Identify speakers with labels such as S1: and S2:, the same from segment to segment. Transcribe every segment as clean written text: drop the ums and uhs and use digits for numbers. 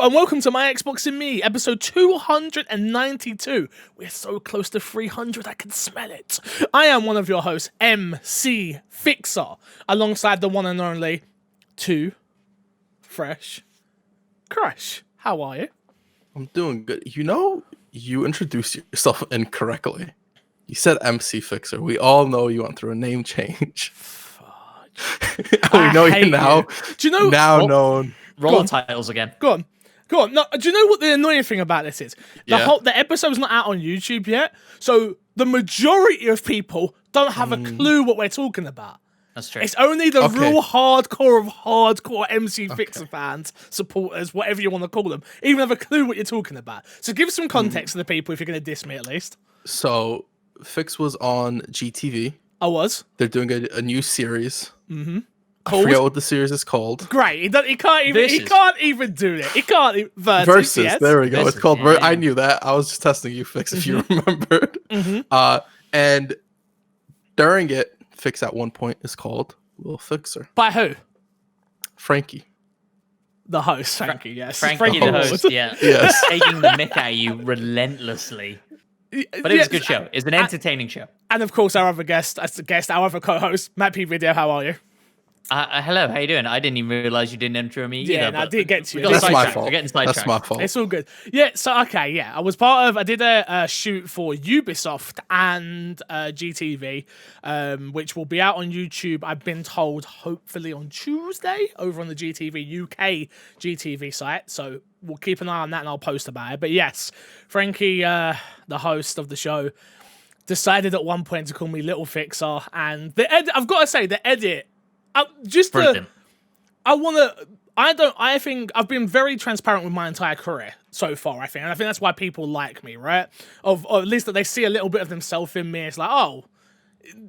S1: and welcome to My Xbox and Me, episode 292. We're so close to 300, I can smell it. I am one of your hosts, MC Fixer, alongside the one and only Too Fresh Crush. How are you?
S2: I'm doing good. You know, you introduced yourself incorrectly. You said MC Fixer. We all know you went through a name change. We know you now.
S1: Do you know
S2: now known?
S3: Roll titles again.
S1: Go on. No, do you know what the annoying thing about this is? The episode's not out on YouTube yet, so the majority of people don't have a clue what we're talking about.
S3: That's true.
S1: It's only the real hardcore MC Fixer fans, supporters, whatever you want to call them, even have a clue what you're talking about. So give some context to the people if you're going to diss me at least.
S2: So, Fix was on GTV.
S1: I was.
S2: They're doing a new series.
S1: Mm-hmm.
S2: I forget what the series is called.
S1: Great. He can't even do it. He can't even...
S2: Versus.
S1: Yes.
S2: There we go.
S3: Versus,
S2: It's called...
S3: yeah.
S2: I knew that. I was just testing you, Fix, if you remembered. And during it, Fix at one point is called Little Fixer.
S1: By who?
S2: Frankie.
S1: The host, Frankie, yes.
S3: Frankie the host, yeah.
S2: Yes.
S3: Taking the mick out of you relentlessly. But it was a good show. It's an entertaining show.
S1: And of course, our other guest, our other co-host, Matt P. Video, how are you?
S3: Hello, how you doing? I didn't even realize you didn't intro me either.
S1: Yeah, I did get to you.
S2: That's my fault.
S3: We're getting sidetracked.
S2: That's my fault.
S1: It's all good. Yeah, so, I did a shoot for Ubisoft and GTV, which will be out on YouTube, I've been told, hopefully on Tuesday, over on the GTV UK GTV site. So we'll keep an eye on that and I'll post about it. But yes, Frankie, the host of the show, decided at one point to call me Little Fixer. And I've got to say, the edit... I think I've been very transparent with my entire career so far, I think. And I think that's why people like me, right? Or at least that they see a little bit of themselves in me. It's like, oh,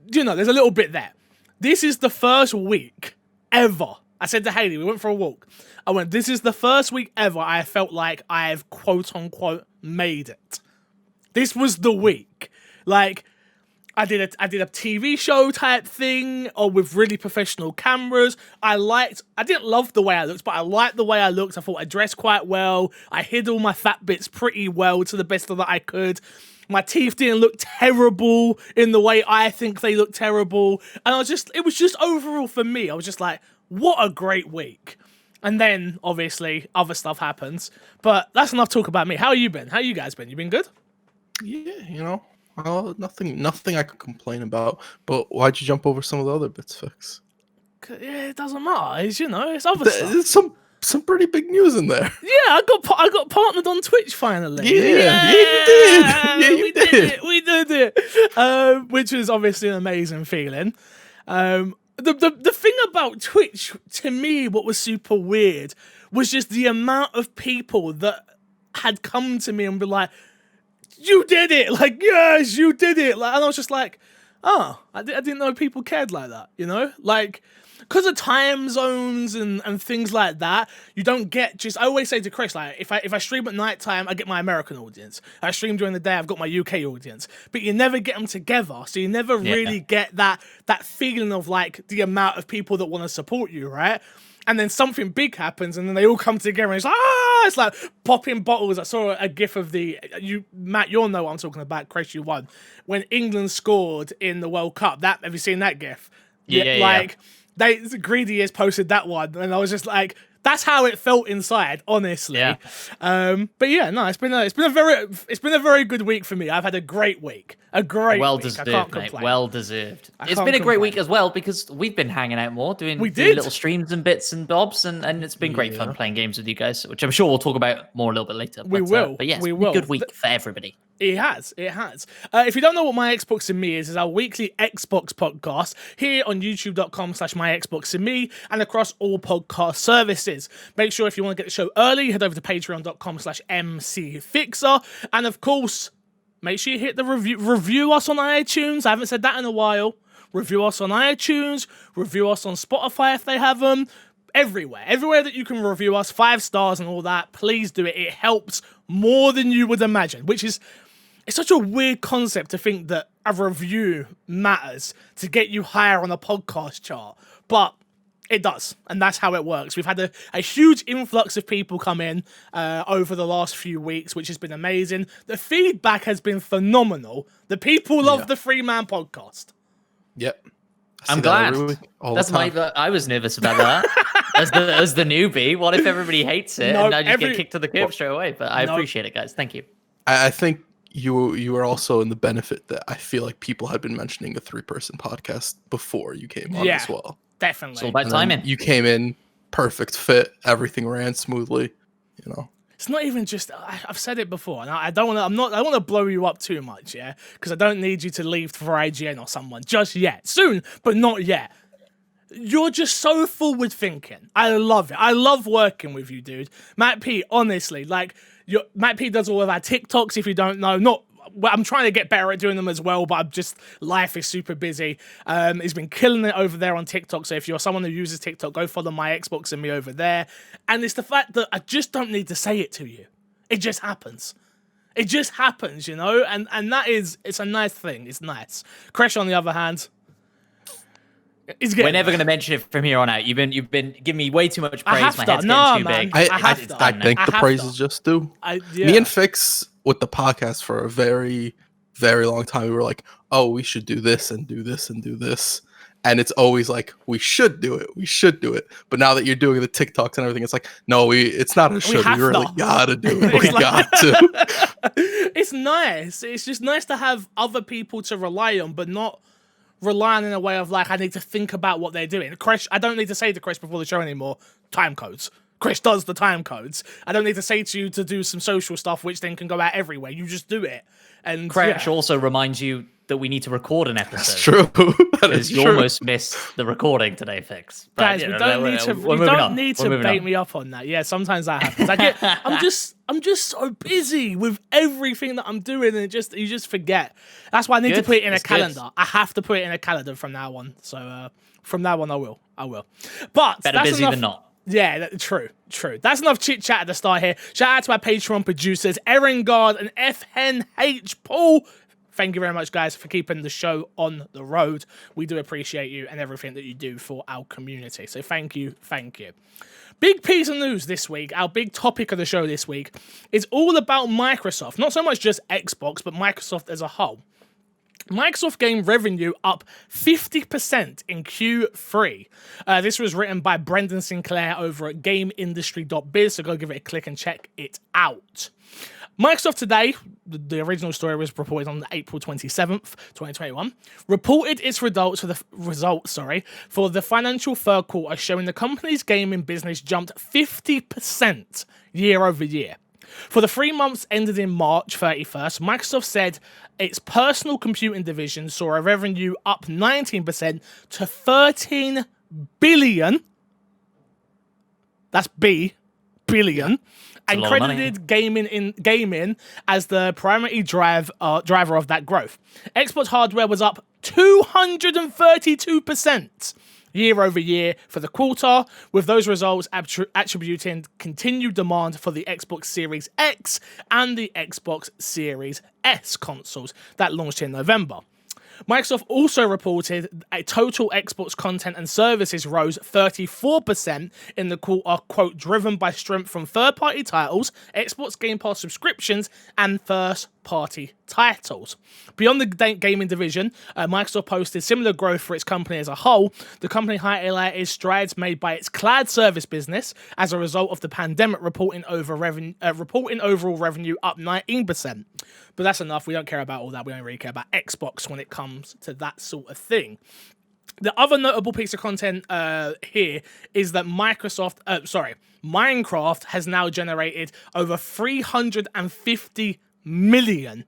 S1: there's a little bit there. This is the first week ever. I said to Haley, we went for a walk. This is the first week ever I felt like I've quote unquote made it. This was the week. Like, I did a TV show type thing, or with really professional cameras. I didn't love the way I looked, but I liked the way I looked. I thought I dressed quite well. I hid all my fat bits pretty well to the best of that I could. My teeth didn't look terrible in the way I think they look terrible. And it was just overall for me, I was just like, what a great week. And then, obviously, other stuff happens. But that's enough talk about me. How you been? How you guys been? You been good?
S2: Yeah, well, nothing I could complain about. But why'd you jump over some of the other bits, Fix?
S1: Yeah, it doesn't matter. It's other stuff.
S2: There's some pretty big news in there.
S1: Yeah, I got partnered on Twitch finally.
S2: Yeah, you did. Yeah, you did.
S1: We did it. Which was obviously an amazing feeling. The thing about Twitch, to me, what was super weird was just the amount of people that had come to me and be like, you did it! Like, yes, you did it! Like, and I was just like, oh, I didn't know people cared like that, Like, because of time zones and things like that, you don't get I always say to Chris, like, if I stream at night time, I get my American audience. If I stream during the day, I've got my UK audience. But you never get them together, so you never really get that feeling of, like, the amount of people that want to support you, right? And then something big happens, and then they all come together, and it's like, it's like popping bottles. I saw a gif of Matt, you'll know what I'm talking about, Chris, you won. When England scored in the World Cup, have you seen that gif?
S3: Yeah.
S1: Greedy has posted that one, and I was just like, that's how it felt inside, honestly.
S3: Yeah.
S1: But yeah, no, it's been a very good week for me. I've had a great week.
S3: Well
S1: week.
S3: deserved,
S1: I can't
S3: mate.
S1: complain.
S3: Well deserved. It's
S1: can't
S3: been a great
S1: complain.
S3: week as well because we've been hanging out more, doing
S1: did.
S3: little streams and bits and bobs, and it's been great fun playing games with you guys, which I'm sure we'll talk about more a little bit later.
S1: We will.
S3: But yes,
S1: we
S3: it's been
S1: will.
S3: a good week for everybody.
S1: It has. If you don't know what My Xbox and Me is our weekly Xbox podcast here on youtube.com/myxboxandme and across all podcast services. Make sure if you want to get the show early, head over to patreon.com/mcfixer. And of course, make sure you hit the review us on iTunes. I haven't said that in a while. Review us on iTunes. Review us on Spotify if they have them. Everywhere that you can review us, 5 stars and all that, please do it. It helps more than you would imagine, it's such a weird concept to think that a review matters to get you higher on a podcast chart. But It does, and that's how it works. We've had a huge influx of people come in over the last few weeks, which has been amazing. The feedback has been phenomenal. The people love the Free Man podcast.
S2: Yep.
S3: I'm glad. I was nervous about that. as the newbie, what if everybody hates it and I just get kicked to the curb straight away? But I appreciate it, guys. Thank you.
S2: I think you are also in the benefit that I feel like people had been mentioning a 3-person podcast before you came on as well.
S1: Definitely.
S3: It's all about timing.
S2: You came in, perfect fit, everything ran smoothly, you know.
S1: It's not even just. I've said it before, and I don't want to. I want to blow you up too much, yeah, because I don't need you to leave for IGN or someone just yet. Soon, but not yet. You're just so forward thinking. I love it. I love working with you, dude. Matt P, honestly, like Matt P does all of our TikToks. If you don't know, I'm trying to get better at doing them as well, but life is super busy. He's been killing it over there on TikTok. So if you're someone who uses TikTok, go follow my Xbox and me over there. And it's the fact that I just don't need to say it to you. It just happens. It just happens, you know? And it's a nice thing. It's nice. Crash, on the other hand,
S3: we're never going to mention it from here on out. You've been giving me way too much praise. My head's getting too big.
S2: I think the praise is just due. Me and Fix with the podcast for a very, very long time, we were like, oh, we should do this and do this and do this. And it's always like, we should do it. We should do it. But now that you're doing the TikToks and everything, it's like, no, it's not a should. We really gotta do it. We got to.
S1: It's nice. It's just nice to have other people to rely on, but not relying in a way of like, I need to think about what they're doing. Chris, I don't need to say to Chris before the show anymore, time codes. Chris does the time codes. I don't need to say to you to do some social stuff, which then can go out everywhere. You just do it. And
S3: Crash also reminds you that we need to record an episode.
S2: That's true.
S3: Because you almost missed the recording today, Fix. But,
S1: guys, we don't need to bait me up on that. Yeah, sometimes that happens. I'm just so busy with everything that I'm doing, and you just forget. That's why I need to put it in a calendar. Good. I have to put it in a calendar from now on. So from now on, I will. But
S3: better busy than not.
S1: Yeah, true. That's enough chit-chat at the start here. Shout out to our Patreon producers, Erin Guard and FNH Paul. Thank you very much, guys, for keeping the show on the road. We do appreciate you and everything that you do for our community. So thank you. Big piece of news this week, our big topic of the show this week, is all about Microsoft. Not so much just Xbox, but Microsoft as a whole. Microsoft game revenue up 50% in Q3. This was written by Brendan Sinclair over at GameIndustry.biz, so go give it a click and check it out. Microsoft today, the original story was reported on April 27th, 2021, reported its results for the financial third quarter, showing the company's gaming business jumped 50% year over year. For the 3 months ended in March 31st, Microsoft said its personal computing division saw a revenue up 19% to $13 billion. That's billion. And credited gaming as the primary driver of that growth. Xbox hardware was up 232% year over year for the quarter, with those results attributing continued demand for the Xbox Series X and the Xbox Series S consoles that launched in November. Microsoft also reported a total Xbox content and services rose 34% in the quarter, quote, driven by strength from third-party titles, Xbox Game Pass subscriptions, and first-party titles. Beyond the gaming division, Microsoft posted similar growth for its company as a whole. The company highlighted strides made by its cloud service business as a result of the pandemic, reporting overall revenue up 19%. But that's enough. We don't care about all that. We don't really care about Xbox when it comes to that sort of thing. The other notable piece of content here is that Minecraft has now generated over 350 million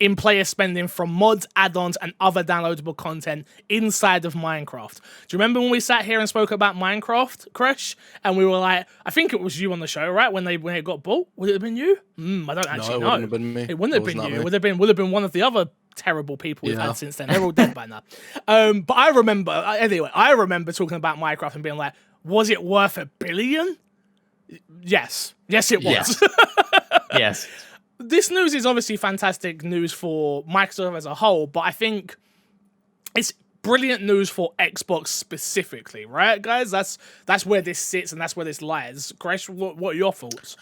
S1: in player spending from mods, add-ons, and other downloadable content inside of Minecraft. Do you remember when we sat here and spoke about Minecraft, Crash? And we were like, I think it was you on the show, right? When it got bought? Would it have been you? I don't actually know.
S2: It wouldn't have been me.
S1: It wouldn't have been you. It would have been one of the other terrible people we've had since then. They're all dead by now. But I remember talking about Minecraft and being like, was it worth $1 billion? Yes, it was.
S3: Yes.
S1: This news is obviously fantastic news for Microsoft as a whole, but I think it's brilliant news for Xbox specifically, right, guys? That's where this sits and that's where this lies. Chris, what are your thoughts?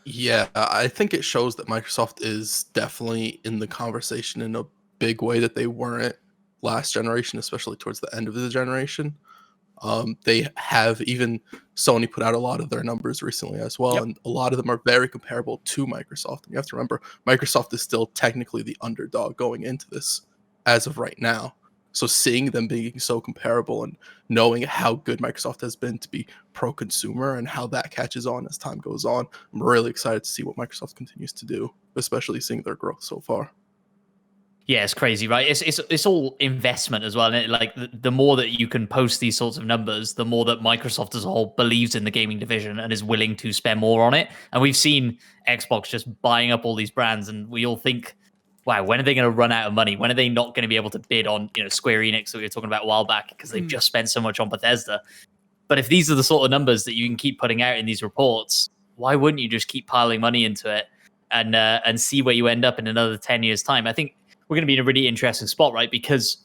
S2: Yeah, I think it shows that Microsoft is definitely in the conversation in a big way that they weren't last generation, especially towards the end of the generation. They have, even Sony put out a lot of their numbers recently as well, and a lot of them are very comparable to Microsoft. And you have to remember, Microsoft is still technically the underdog going into this as of right now. So seeing them being so comparable and knowing how good Microsoft has been to be pro-consumer and how that catches on as time goes on, I'm really excited to see what Microsoft continues to do, especially seeing their growth so far.
S3: Yeah, it's crazy, right? It's all investment as well. And like the more that you can post these sorts of numbers, the more that Microsoft as a whole believes in the gaming division and is willing to spend more on it. And we've seen Xbox just buying up all these brands, and we all think, wow, when are they going to run out of money? When are they not going to be able to bid on, Square Enix that we were talking about a while back, because they've just spent so much on Bethesda? But if these are the sort of numbers that you can keep putting out in these reports, why wouldn't you just keep piling money into it and see where you end up in another 10 years' time? I think we're going to be in a really interesting spot, right? Because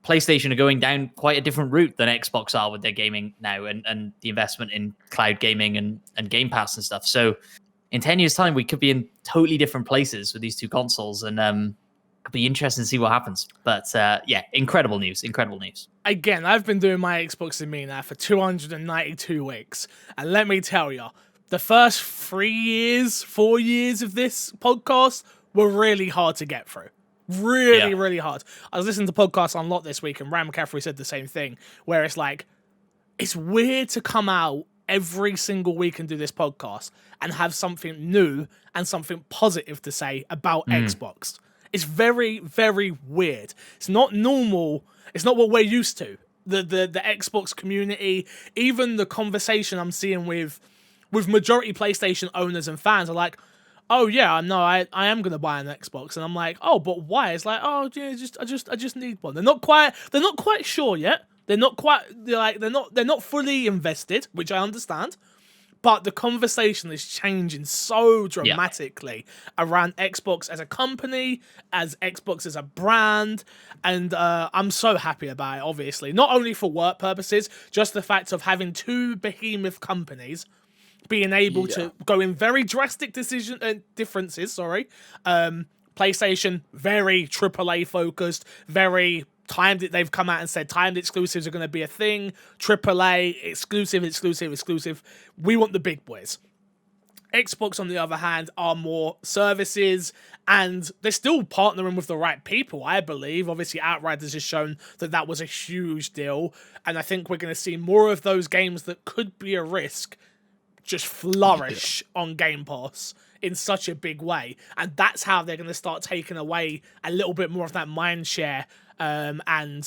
S3: PlayStation are going down quite a different route than Xbox are with their gaming now and the investment in cloud gaming and Game Pass and stuff. So in 10 years' time, we could be in totally different places with these two consoles, and it'll be interesting to see what happens. But yeah, incredible news.
S1: Again, I've been doing my Xbox and Me now for 292 weeks, and let me tell you, the first 4 years of this podcast were really hard to get through. Really hard. I was listening to podcasts on Lot this week, and Ram McCaffrey said the same thing, where it's like, it's weird to come out every single week and do this podcast and have something new and something positive to say about Xbox. It's very, very weird. It's not normal. It's not what we're used to. The Xbox community, even the conversation I'm seeing with majority PlayStation owners and fans are like, oh yeah, no, I am gonna buy an Xbox, and I'm like, oh, but why? It's like, oh yeah, I just need one. They're not quite sure yet. They're not fully invested, which I understand. But the conversation is changing so dramatically around Xbox as a company, as Xbox as a brand, and I'm so happy about it, obviously. Not only for work purposes, just the fact of having two behemoth companies being able to go in very drastic differences. PlayStation, very AAA focused, very timed it. They've come out and said timed exclusives are going to be a thing. AAA, exclusive. We want the big boys. Xbox, on the other hand, are more services, and they're still partnering with the right people, I believe. Obviously, Outriders has shown that was a huge deal, and I think we're going to see more of those games that could be a risk just flourish on Game Pass in such a big way. And that's how they're going to start taking away a little bit more of that mind share and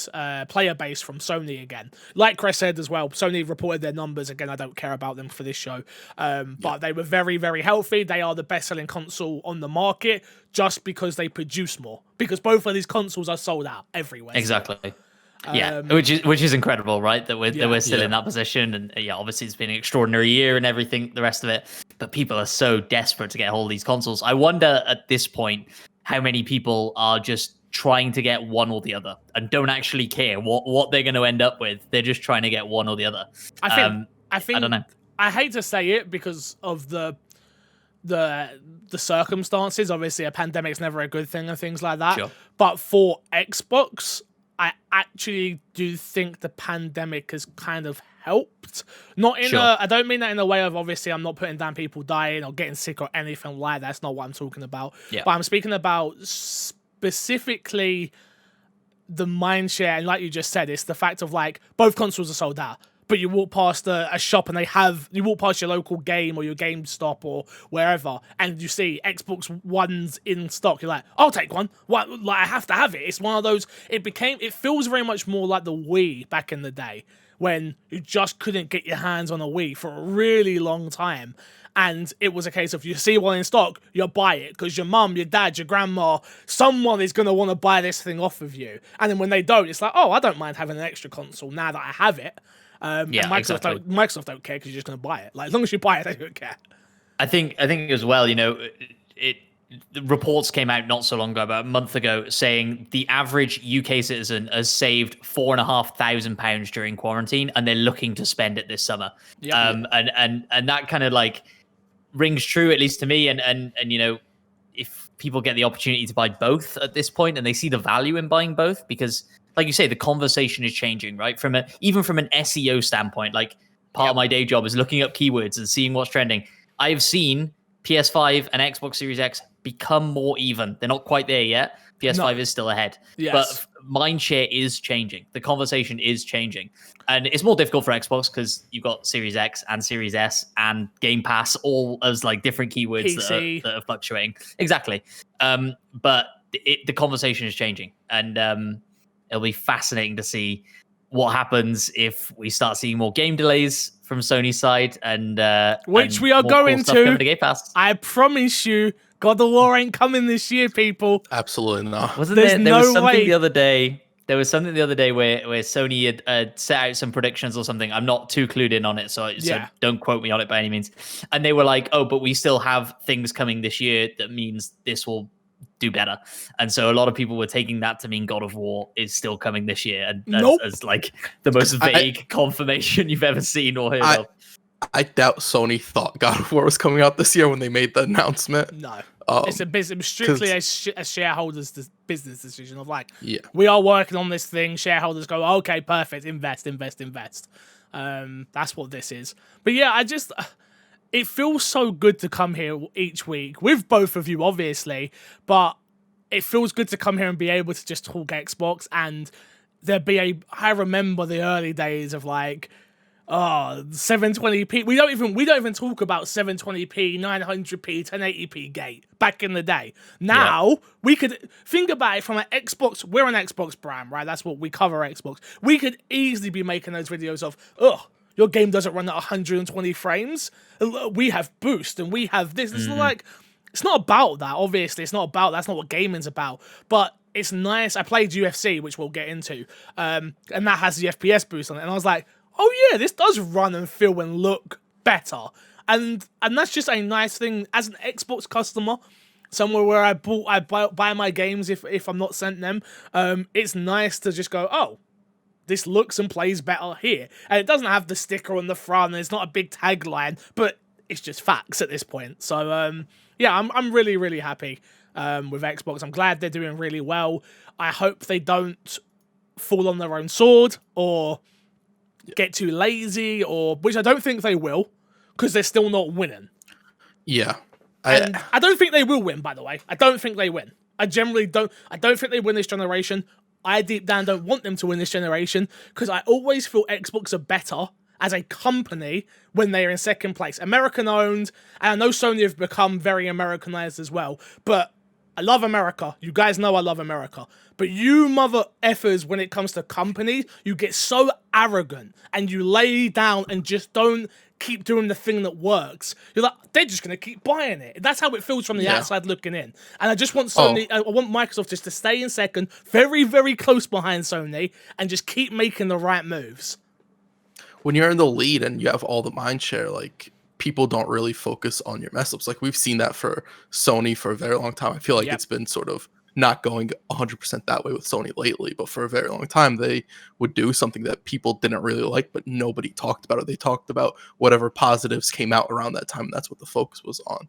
S1: player base from Sony again. Like Chris said as well, Sony reported their numbers. Again, I don't care about them for this show. But they were very, very healthy. They are the best-selling console on the market just because they produce more. Because both of these consoles are sold out everywhere.
S3: Exactly. Which is incredible, right? That we're still in that position, and obviously it's been an extraordinary year and everything, the rest of it. But people are so desperate to get hold of these consoles. I wonder at this point how many people are just trying to get one or the other and don't actually care what they're going to end up with. They're just trying to get one or the other. I think I don't know.
S1: I hate to say it because of the circumstances. Obviously, a pandemic's never a good thing and things like that. Sure. But for Xbox, I actually do think the pandemic has kind of helped. Not in I don't mean that in a way of, obviously, I'm not putting down people dying or getting sick or anything like that. That's not what I'm talking about. Yeah. But I'm speaking about specifically the mindshare, and like you just said, it's the fact of like both consoles are sold out. But you walk past a shop and you walk past your local game or your GameStop or wherever, and you see Xbox One's in stock. You're like, I'll take one. What? Like, I have to have it. It's one of those. It feels very much more like the Wii back in the day when you just couldn't get your hands on a Wii for a really long time. And it was a case of you see one in stock, you buy it because your mum, your dad, your grandma, someone is going to want to buy this thing off of you. And then when they don't, it's like, oh, I don't mind having an extra console now that I have it. Microsoft don't care because you're just going to buy it. Like, as long as you buy it, they don't care.
S3: I think as well, reports came out not so long ago, about a month ago, saying the average UK citizen has saved £4,500 during quarantine, and they're looking to spend it this summer. Yep. And that kind of like rings true, at least to me. And you know, if people get the opportunity to buy both at this point, and they see the value in buying both, because like you say, the conversation is changing, right? Even from an SEO standpoint, like part of my day job is looking up keywords and seeing what's trending. I've seen PS5 and Xbox Series X become more even. They're not quite there yet. PS5 is still ahead. Yes. But mindshare is changing. The conversation is changing. And it's more difficult for Xbox because you've got Series X and Series S and Game Pass all as like different keywords that are fluctuating. Exactly. But the conversation is changing. And it'll be fascinating to see what happens if we start seeing more game delays from Sony's side, and
S1: which we are going to Game Pass. I promise you, God of War ain't coming this year, people.
S2: Absolutely not.
S3: There was something the other day. There was something the other day where Sony had set out some predictions or something. I'm not too clued in on it, so don't quote me on it by any means. And they were like, "Oh, but we still have things coming this year that means this will do better." And so a lot of people were taking that to mean God of War is still coming this year, and as like the most vague confirmation you've ever seen or heard of.
S2: I doubt Sony thought God of War was coming out this year when they made the announcement.
S1: No, it's a business, strictly a shareholders' business decision of like, we are working on this thing. Shareholders go, okay, perfect, invest. That's what this is. But yeah, it feels so good to come here each week with both of you, obviously, but it feels good to come here and be able to just talk Xbox, and I remember the early days of like, 720p. We don't even talk about 720p, 900p, 1080p gate back in the day. Now we could think about it from an Xbox. We're an Xbox brand, right? That's what we cover, Xbox. We could easily be making those videos of, your game doesn't run at 120 frames. We have boost and we have this. It's like, it's not about that. Obviously, it's not about that's not what gaming's about. But it's nice. I played UFC, which we'll get into, and that has the FPS boost on it. And I was like, oh yeah, this does run and feel and look better. And that's just a nice thing as an Xbox customer, somewhere where I buy my games if I'm not sent them. It's nice to just go, oh, this looks and plays better here. And it doesn't have the sticker on the front, and it's not a big tagline, but it's just facts at this point. So I'm really, really happy with Xbox. I'm glad they're doing really well. I hope they don't fall on their own sword or get too lazy, which I don't think they will, because they're still not winning.
S2: Yeah.
S1: I don't think they will win, by the way. I don't think they win. I generally don't. I don't think they win this generation. I deep down don't want them to win this generation, because I always feel Xbox are better as a company when they are in second place. American owned, and I know Sony have become very Americanized as well, but I love America. You guys know I love America. But you mother effers, when it comes to companies, you get so arrogant and you lay down and just don't keep doing the thing that works. You're like, they're just going to keep buying it. That's how it feels from the outside looking in. And I just want Sony, I want Microsoft just to stay in second, very, very close behind Sony, and just keep making the right moves.
S2: When you're in the lead and you have all the mind share, like, people don't really focus on your mess ups. Like, we've seen that for Sony for a very long time. I feel like it's been sort of not going 100% that way with Sony lately, but for a very long time, they would do something that people didn't really like, but nobody talked about it. They talked about whatever positives came out around that time. And that's what the focus was on.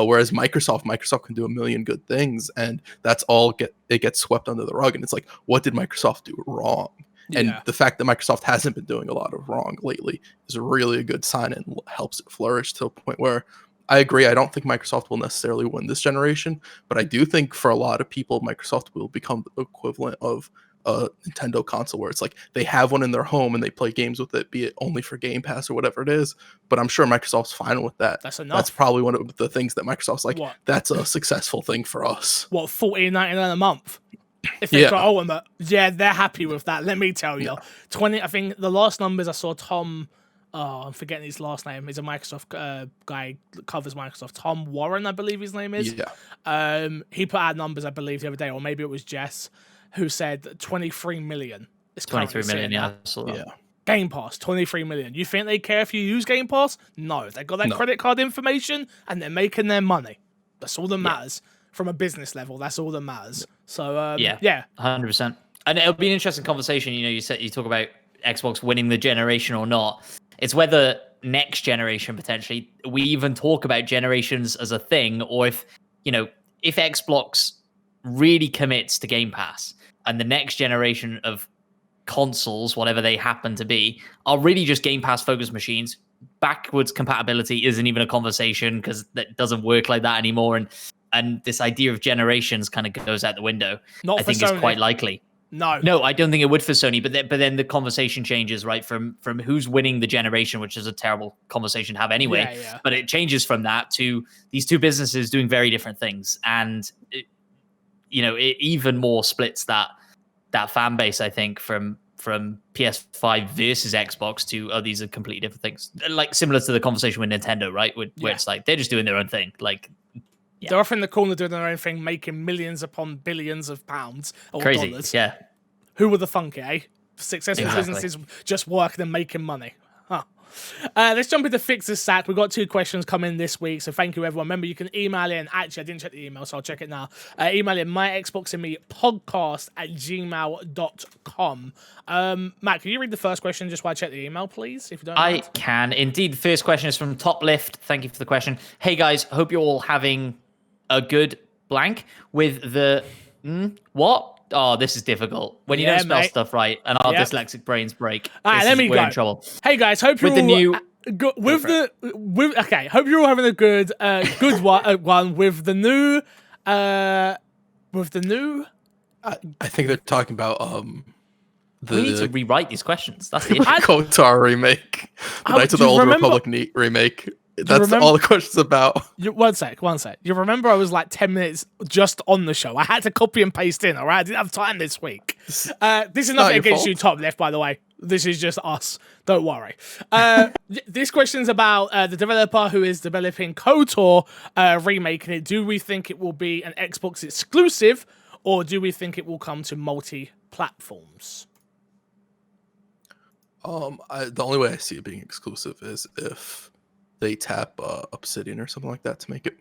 S2: Whereas Microsoft can do a million good things, and that's all it gets swept under the rug. And it's like, what did Microsoft do wrong? And the fact that Microsoft hasn't been doing a lot of wrong lately is really a good sign and helps it flourish to a point where I agree. I don't think Microsoft will necessarily win this generation, but I do think for a lot of people, Microsoft will become the equivalent of a Nintendo console, where it's like they have one in their home and they play games with it, be it only for Game Pass or whatever it is. But I'm sure Microsoft's fine with that.
S1: That's enough.
S2: That's probably one of the things that Microsoft's like, that's a successful thing for us.
S1: What, $14.99 a month? If they go, they're happy with that. Let me tell you, 20. I think the last numbers I saw, Tom. I'm forgetting his last name. He's a Microsoft guy that covers Microsoft. Tom Warren, I believe his name is. Yeah. He put out numbers, I believe, the other day, or maybe it was Jess, who said 23 million. It's
S3: 23 million, yeah.
S1: Game Pass, 23 million. You think they care if you use Game Pass? No. They got that credit card information and they're making their money. That's all that matters. from a business level. That's all that matters. So
S3: yeah, 100%. And it'll be an interesting conversation. You talk about Xbox winning the generation or not. It's whether next generation potentially we even talk about generations as a thing, or if Xbox really commits to Game Pass and the next generation of consoles, whatever they happen to be, are really just Game Pass focused machines. Backwards compatibility isn't even a conversation because that doesn't work like that anymore. And this idea of generations kind of goes out the window. I think it's quite likely. No, I don't think it would for Sony. But then the conversation changes, right? From who's winning the generation, which is a terrible conversation to have anyway.
S1: Yeah.
S3: But it changes from that to these two businesses doing very different things, and it even more splits that fan base. I think from PS5 versus Xbox to these are completely different things. Like similar to the conversation with Nintendo, right? Where it's like they're just doing their own thing. Like. Yeah.
S1: They're off in the corner doing their own thing, making millions upon billions of pounds or
S3: Crazy.
S1: dollars.
S3: Yeah.
S1: Who would have thunk it, eh? Successful businesses just working and making money. Huh. Let's jump into Fix's Sack. We've got 2 questions coming this week, so thank you, everyone. Remember, you can email in. Actually, I didn't check the email, so I'll check it now. Email in myxboxandmepodcast@gmail.com. Matt, can you read the first question just while I check the email, please? If you don't mind.
S3: I can. Indeed, the first question is from Top Lift. Thank you for the question. Hey, guys. Hope you're all having a good blank with the... what? Oh, this is difficult. When you don't spell stuff right and our dyslexic brains break.
S1: All right, let me go.
S3: We're in trouble.
S1: Hey, guys. Hope you're all... hope you're all having a good one with the new... I
S2: think they're talking about...
S3: we need to rewrite these questions. That's the issue.
S2: KOTOR remake. The Knights of the Old Republic remake. That's all the questions about.
S1: One sec. You remember I was like 10 minutes just on the show. I had to copy and paste in, all right? I didn't have time this week. This is nothing against you, Top Left, by the way. This is just us. Don't worry. This question's about the developer who is developing KOTOR, remaking it. Do we think it will be an Xbox exclusive, or do we think it will come to multi-platforms?
S2: The only way I see it being exclusive is if they tap Obsidian or something like that to make it.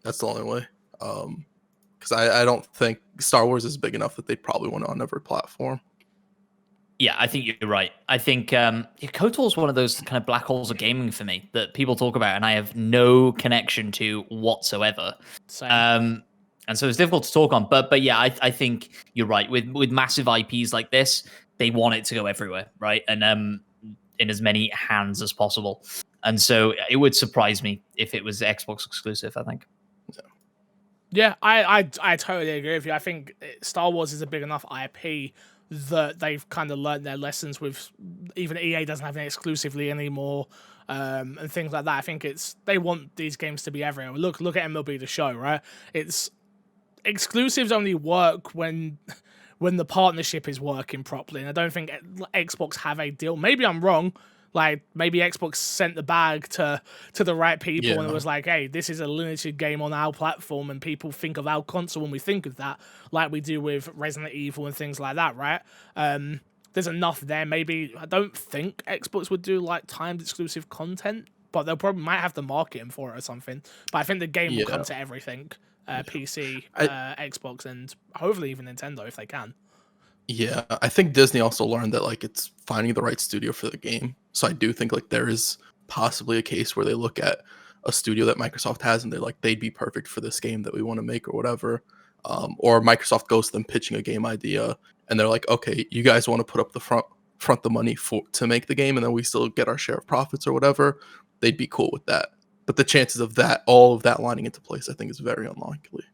S2: That's the only way. Because I don't think Star Wars is big enough that they probably want it on every platform.
S3: Yeah, I think you're right. I think KOTOR is one of those kind of black holes of gaming for me that people talk about and I have no connection to whatsoever.
S1: Same.
S3: And so it's difficult to talk on. But yeah, I think you're right. With massive IPs like this, they want it to go everywhere, right? And in as many hands as possible. And so it would surprise me if it was Xbox exclusive, I think.
S1: Yeah, I totally agree with you. I think Star Wars is a big enough IP that they've kind of learned their lessons with. Even EA doesn't have it exclusively anymore, and things like that. I think they want these games to be everywhere. Look at MLB The Show, right? It's exclusives only work when the partnership is working properly, and I don't think Xbox have a deal. Maybe I'm wrong. Like, maybe Xbox sent the bag to the right people and it was like, hey, this is a limited game on our platform, and people think of our console when we think of that, like we do with Resident Evil and things like that, right? There's enough there. Maybe, I don't think Xbox would do, like, timed exclusive content, but they'll probably might have the marketing for it or something. But I think the game will come to everything. PC, Xbox, and hopefully even Nintendo if they can.
S2: Yeah, I think Disney also learned that like it's finding the right studio for the game. So I do think like there is possibly a case where they look at a studio that Microsoft has and they're like, they'd be perfect for this game that we want to make or whatever. Or Microsoft goes to them pitching a game idea and they're like, okay, you guys want to put up the front the money to make the game and then we still get our share of profits or whatever. They'd be cool with that. But the chances of all of that lining into place, I think, is very unlikely.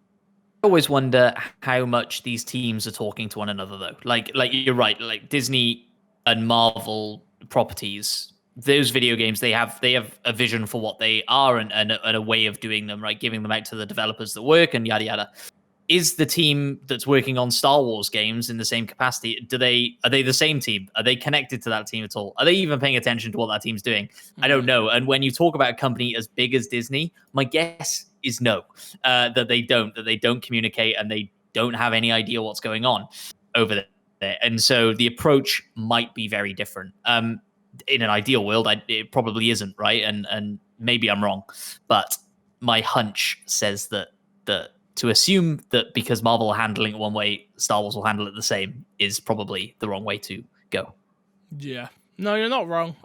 S3: I always wonder how much these teams are talking to one another, though. Like you're right. Like Disney and Marvel properties, those video games, they have a vision for what they are and a way of doing them, right? Giving them out to the developers that work and yada yada. Is the team that's working on Star Wars games in the same capacity? Are they the same team? Are they connected to that team at all? Are they even paying attention to what that team's doing? I don't know. And when you talk about a company as big as Disney, my guess is no, that they don't communicate and they don't have any idea what's going on over there. And so the approach might be very different. In an ideal world, it probably isn't, right? And maybe I'm wrong, but my hunch says that to assume that because Marvel are handling it one way, Star Wars will handle it the same is probably the wrong way to go.
S1: Yeah. No, you're not wrong.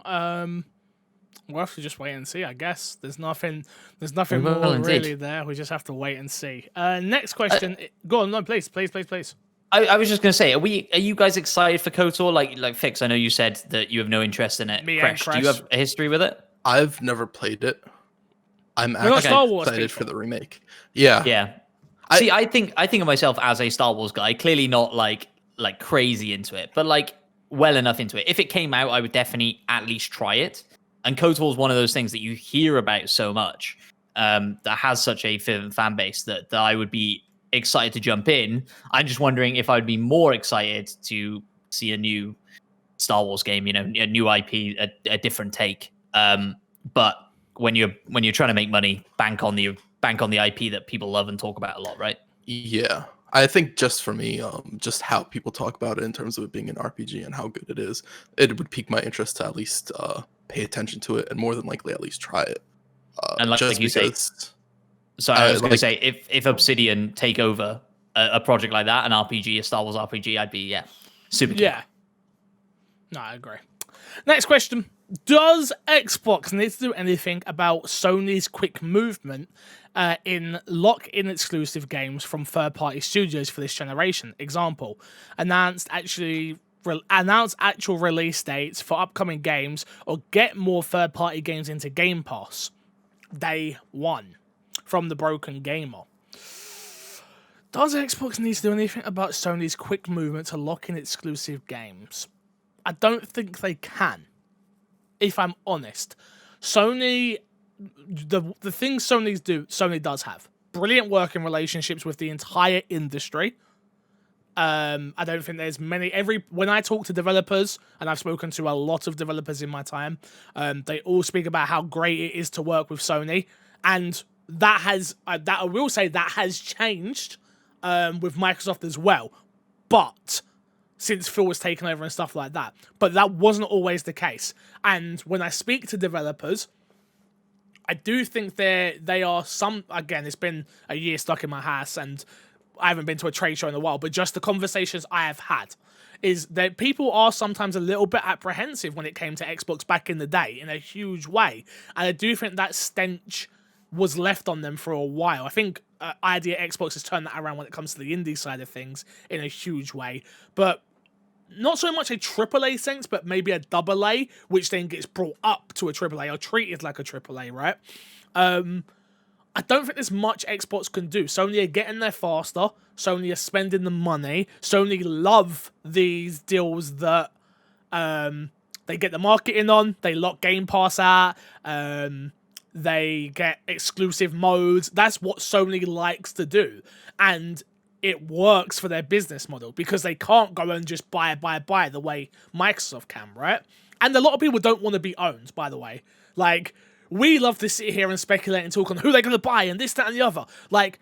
S1: We'll have to just wait and see, I guess. There's nothing more really there. We just have to wait and see. Next question. Go on, no, please.
S3: I was just going to say, are you guys excited for KOTOR? Like Fix, I know you said that you have no interest in it. Crash, do you have a history with it?
S2: I've never played it. I'm actually excited for the remake. Yeah.
S3: Yeah. See, I think of myself as a Star Wars guy, clearly not like crazy into it, but like well enough into it. If it came out, I would definitely at least try it. And KOTOR is one of those things that you hear about so much, that has such a fan base that I would be excited to jump in. I'm just wondering if I'd be more excited to see a new Star Wars game, a new IP, a different take. But when you're trying to make money, bank on the IP that people love and talk about a lot, right?
S2: Yeah. I think just for me, just how people talk about it in terms of it being an RPG and how good it is, it would pique my interest to at least pay attention to it and more than likely at least try it.
S3: And like you say, so I was going to say, if Obsidian take over a project like that, an RPG, a Star Wars RPG, I'd be super keen.
S1: Yeah. No, I agree. Next question. Does Xbox need to do anything about Sony's quick movement in lock-in exclusive games from third-party studios for this generation? Example, announced actual release dates for upcoming games or get more third-party games into Game Pass. Day one. From the Broken Gamer. Does Xbox need to do anything about Sony's quick movement to lock in exclusive games? I don't think they can, if I'm honest. Sony, the things Sony does have brilliant working relationships with the entire industry. I don't think there's many. When I talk to developers, and I've spoken to a lot of developers in my time, they all speak about how great it is to work with Sony, and that I will say that has changed with Microsoft as well, but since Phil was taken over and stuff like that. But that wasn't always the case. And when I speak to developers, I do think they are some. Again, it's been a year stuck in my house, and I haven't been to a trade show in a while. But just the conversations I have had is that people are sometimes a little bit apprehensive when it came to Xbox back in the day in a huge way, and I do think that stench was left on them for a while. I think Idea Xbox has turned that around when it comes to the indie side of things in a huge way, but not so much a AAA sense, but maybe a AA, which then gets brought up to a AAA or treated like a AAA, right? I don't think there's much Xbox can do. Sony are getting there faster. Sony are spending the money. Sony love these deals that they get the marketing on. They lock Game Pass out. They get exclusive modes. That's what Sony likes to do. And it works for their business model because they can't go and just buy the way Microsoft can, right? And a lot of people don't want to be owned, by the way. Like, we love to sit here and speculate and talk on who they're going to buy and this, that, and the other. Like,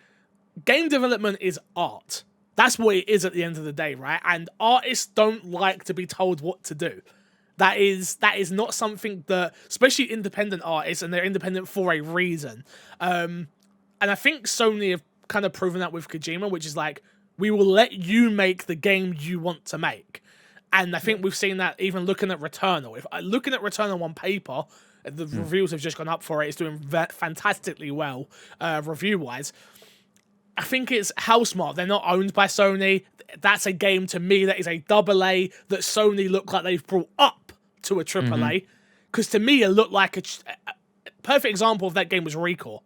S1: game development is art. That's what it is at the end of the day, right? And artists don't like to be told what to do. That is not something that, especially independent artists, and they're independent for a reason. And I think Sony have kind of proven that with Kojima, which is like, we will let you make the game you want to make. And I think we've seen that even looking at Returnal. If looking at Returnal on paper, the reviews have just gone up for it. It's doing fantastically well, review-wise. I think it's Housemarque. They're not owned by Sony. That's a game to me that is a AA that Sony look like they've brought up to a AAA. Because to me, it looked like a perfect example of that game was Recall.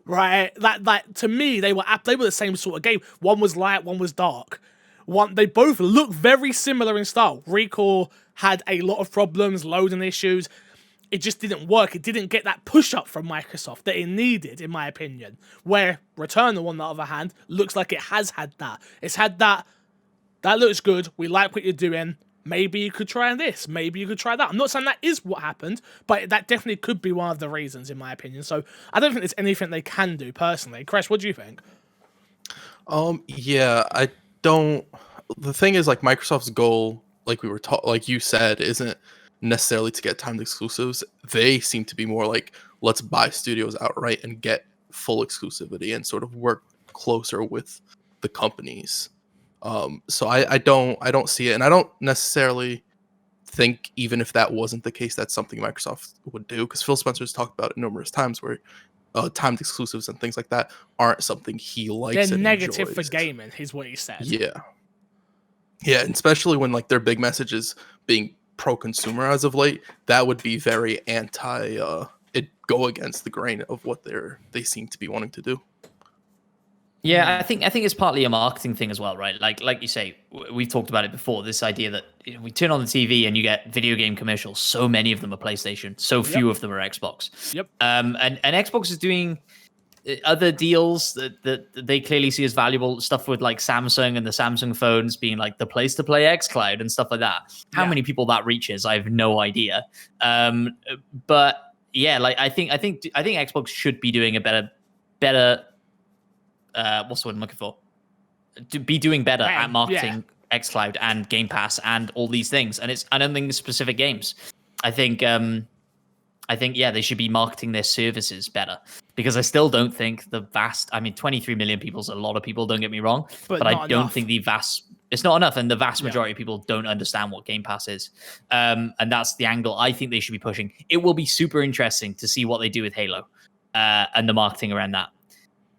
S1: Right? That to me, they were the same sort of game. One was light, one was dark. They both look very similar in style. Recall had a lot of problems, loading issues. It just didn't work. It didn't get that push-up from Microsoft that it needed, in my opinion. Where Returnal, on the other hand, looks like it has had that. It's had that looks good, we like what you're doing, maybe you could try this, maybe you could try that. I'm not saying that is what happened, but that definitely could be one of the reasons, in my opinion. So I don't think there's anything they can do, personally. Crash, what do you think?
S2: Yeah, I don't... The thing is, like, Microsoft's goal, like we were like you said, isn't necessarily to get timed exclusives. They seem to be more like, let's buy studios outright and get full exclusivity and sort of work closer with the companies. So I don't see it, and I don't necessarily think, even if that wasn't the case, that's something Microsoft would do, because Phil Spencer's talked about it numerous times where timed exclusives and things like that aren't something he likes.
S1: They're
S2: and
S1: negative
S2: enjoys.
S1: for gaming, is what he said.
S2: Yeah, and especially when like their big message is being pro-consumer as of late, that would be very anti. It go against the grain of what they seem to be wanting to do.
S3: Yeah, I think it's partly a marketing thing as well, right? Like you say, we've talked about it before. This idea that we turn on the TV and you get video game commercials. So many of them are PlayStation. So few of them are Xbox.
S1: Yep.
S3: And Xbox is doing other deals that they clearly see as valuable, stuff with like Samsung and the Samsung phones being like the place to play xCloud and stuff like that. How many people that reaches, I have no idea. But yeah, like I think Xbox should be doing a better. What's the word I'm looking for? To be doing better at marketing xCloud and Game Pass and all these things. And I don't think it's specific games. I think they should be marketing their services better, because I still don't think 23 million people is a lot of people, don't get me wrong, but I don't think it's not enough, and the vast majority of people don't understand what Game Pass is. And that's the angle I think they should be pushing. It will be super interesting to see what they do with Halo and the marketing around that.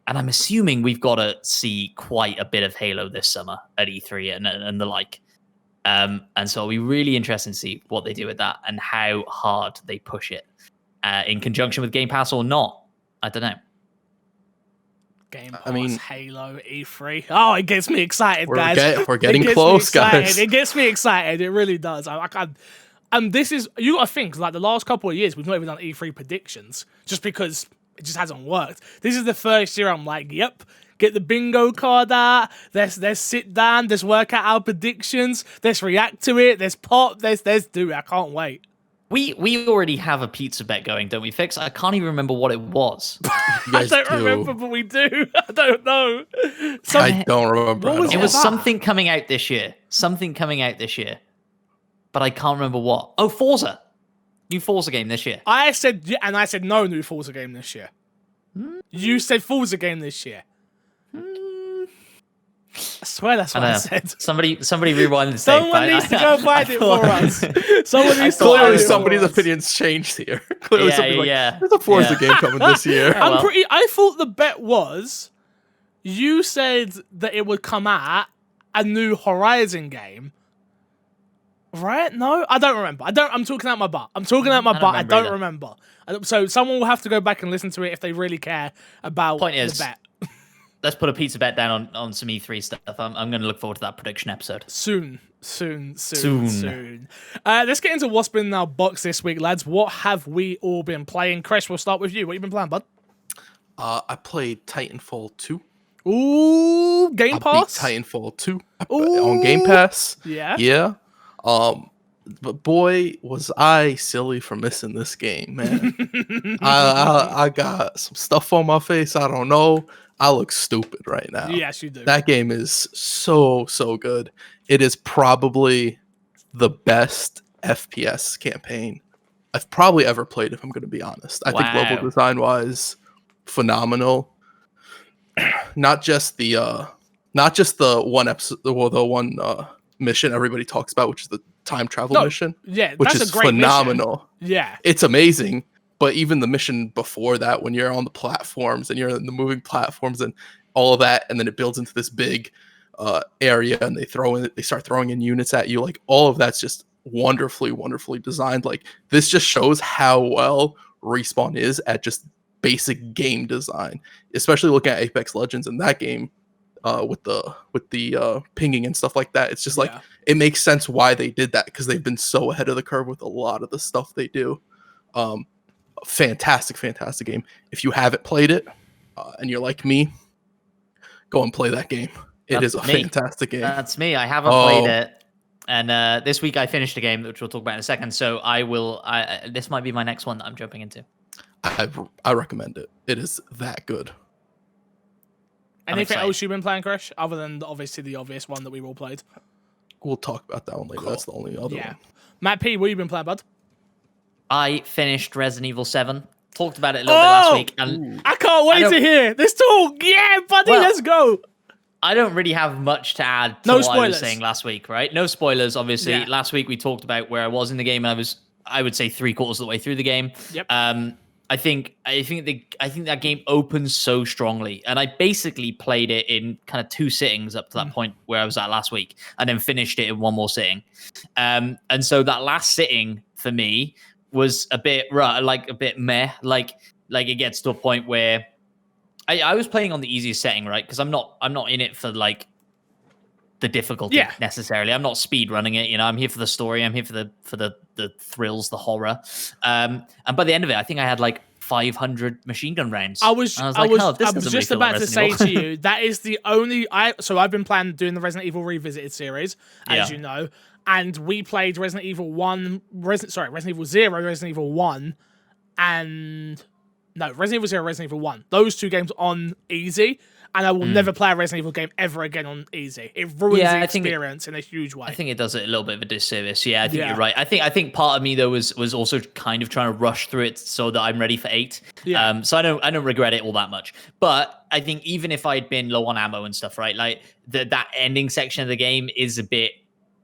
S3: And I'm assuming we've got to see quite a bit of Halo this summer at E3 and the like. And so it'll be really interesting to see what they do with that and how hard they push it in conjunction with Game Pass or not. I don't know.
S1: Game Pass, Halo, E3. Oh, it gets me excited, guys.
S2: We're getting close, guys.
S1: It gets me excited. It really does. And this is, you got to think, like the last couple of years, we've not even done E3 predictions just because it just hasn't worked. This is the first year I'm like, yep, get the bingo card out. Let's sit down. Let's work out our predictions. Let's react to it. Let's pop. Let's do it. I can't wait.
S3: We already have a pizza bet going, don't we, Fix? I can't even remember what it was.
S1: I don't remember, but we do. I don't know.
S2: I don't remember.
S3: It was something coming out this year. But I can't remember what. Oh, Forza. New Forza game this year.
S1: I said no new Forza game this year. You said Forza game this year. I swear that's what I said.
S3: Somebody rewind the tape.
S1: Someone needs to go find it for us.
S2: Somebody's opinions changed here. Clearly, there's a Forza game coming this year.
S1: I thought the bet was, you said that it would come out a new Horizon game. Right? No, I don't remember. I'm talking out my butt. I don't remember. So someone will have to go back and listen to it if they really care about the bet.
S3: Let's put a pizza bet down on some E3 stuff. I'm going to look forward to that prediction episode.
S1: Soon. Let's get into what's been in our box this week, lads. What have we all been playing? Chris, we'll start with you. What have you been playing, bud?
S2: I played Titanfall 2.
S1: Ooh, Game Pass?
S2: I beat Titanfall 2 on Game Pass. Yeah. But boy, was I silly for missing this game, man. I got some stuff on my face. I don't know. I look stupid right now.
S1: Yes, you do.
S2: That game is so good. It is probably the best FPS campaign I've probably ever played, if I'm going to be honest. I think level design wise, phenomenal. Not just the one episode, the one mission everybody talks about, which is the time travel mission.
S1: Yeah,
S2: which is phenomenal.
S1: Mission. Yeah,
S2: it's amazing. But even the mission before that, when you're on the platforms and you're in the moving platforms and all of that, and then it builds into this big area, and they start throwing in units at you, like all of that's just wonderfully designed. Like this just shows how well Respawn is at just basic game design, especially looking at Apex Legends and that game with the pinging and stuff like that. It's just like it makes sense why they did that, because they've been so ahead of the curve with a lot of the stuff they do. Fantastic game. If you haven't played it and you're like me, go and play that game. It is a fantastic game.
S3: That's me. I haven't played it, and this week I finished a game which we'll talk about in a second. So I will. This might be my next one that I'm jumping into.
S2: I recommend it. It is that good.
S1: Anything else you've been playing, Crash, other than obviously the obvious one that we've all played?
S2: We'll talk about that one later. Cool. That's the only other one.
S1: Matt P, what have you been playing, bud?
S3: I finished Resident Evil 7. talked about it a little bit last week. And
S1: I can't wait to hear this talk. Yeah, buddy, let's go.
S3: I don't really have much to add to what I was saying last week, right? No spoilers, obviously. Yeah. Last week we talked about where I was in the game, and I would say 3/4 of the way through the game.
S1: Yep.
S3: I think that game opens so strongly, and I basically played it in kind of 2 sittings up to that point where I was at last week, and then finished it in 1 more sitting. And so that last sitting for me was a bit meh. Like it gets to a point where I was playing on the easiest setting, right? Because I'm not in it for like the difficulty necessarily. I'm not speed running it. You know, I'm here for the story. I'm here for the thrills, the horror. And by the end of it, I think I had like 500 machine gun rounds. I was
S1: just about to say to you, that is the only so I've been planning doing the Resident Evil Revisited series, as you know, and we played Resident Evil 0, Resident Evil 1, and Resident Evil 0, Resident Evil 1. Those 2 games on easy. And I will never play a Resident Evil game ever again on easy. It ruins the experience in a huge way.
S3: I think it does it a little bit of a disservice. Yeah, I think you're right. I think part of me though was also kind of trying to rush through it so that I'm ready for 8. Yeah. So I don't regret it all that much. But I think even if I'd been low on ammo and stuff, right, like that ending section of the game is a bit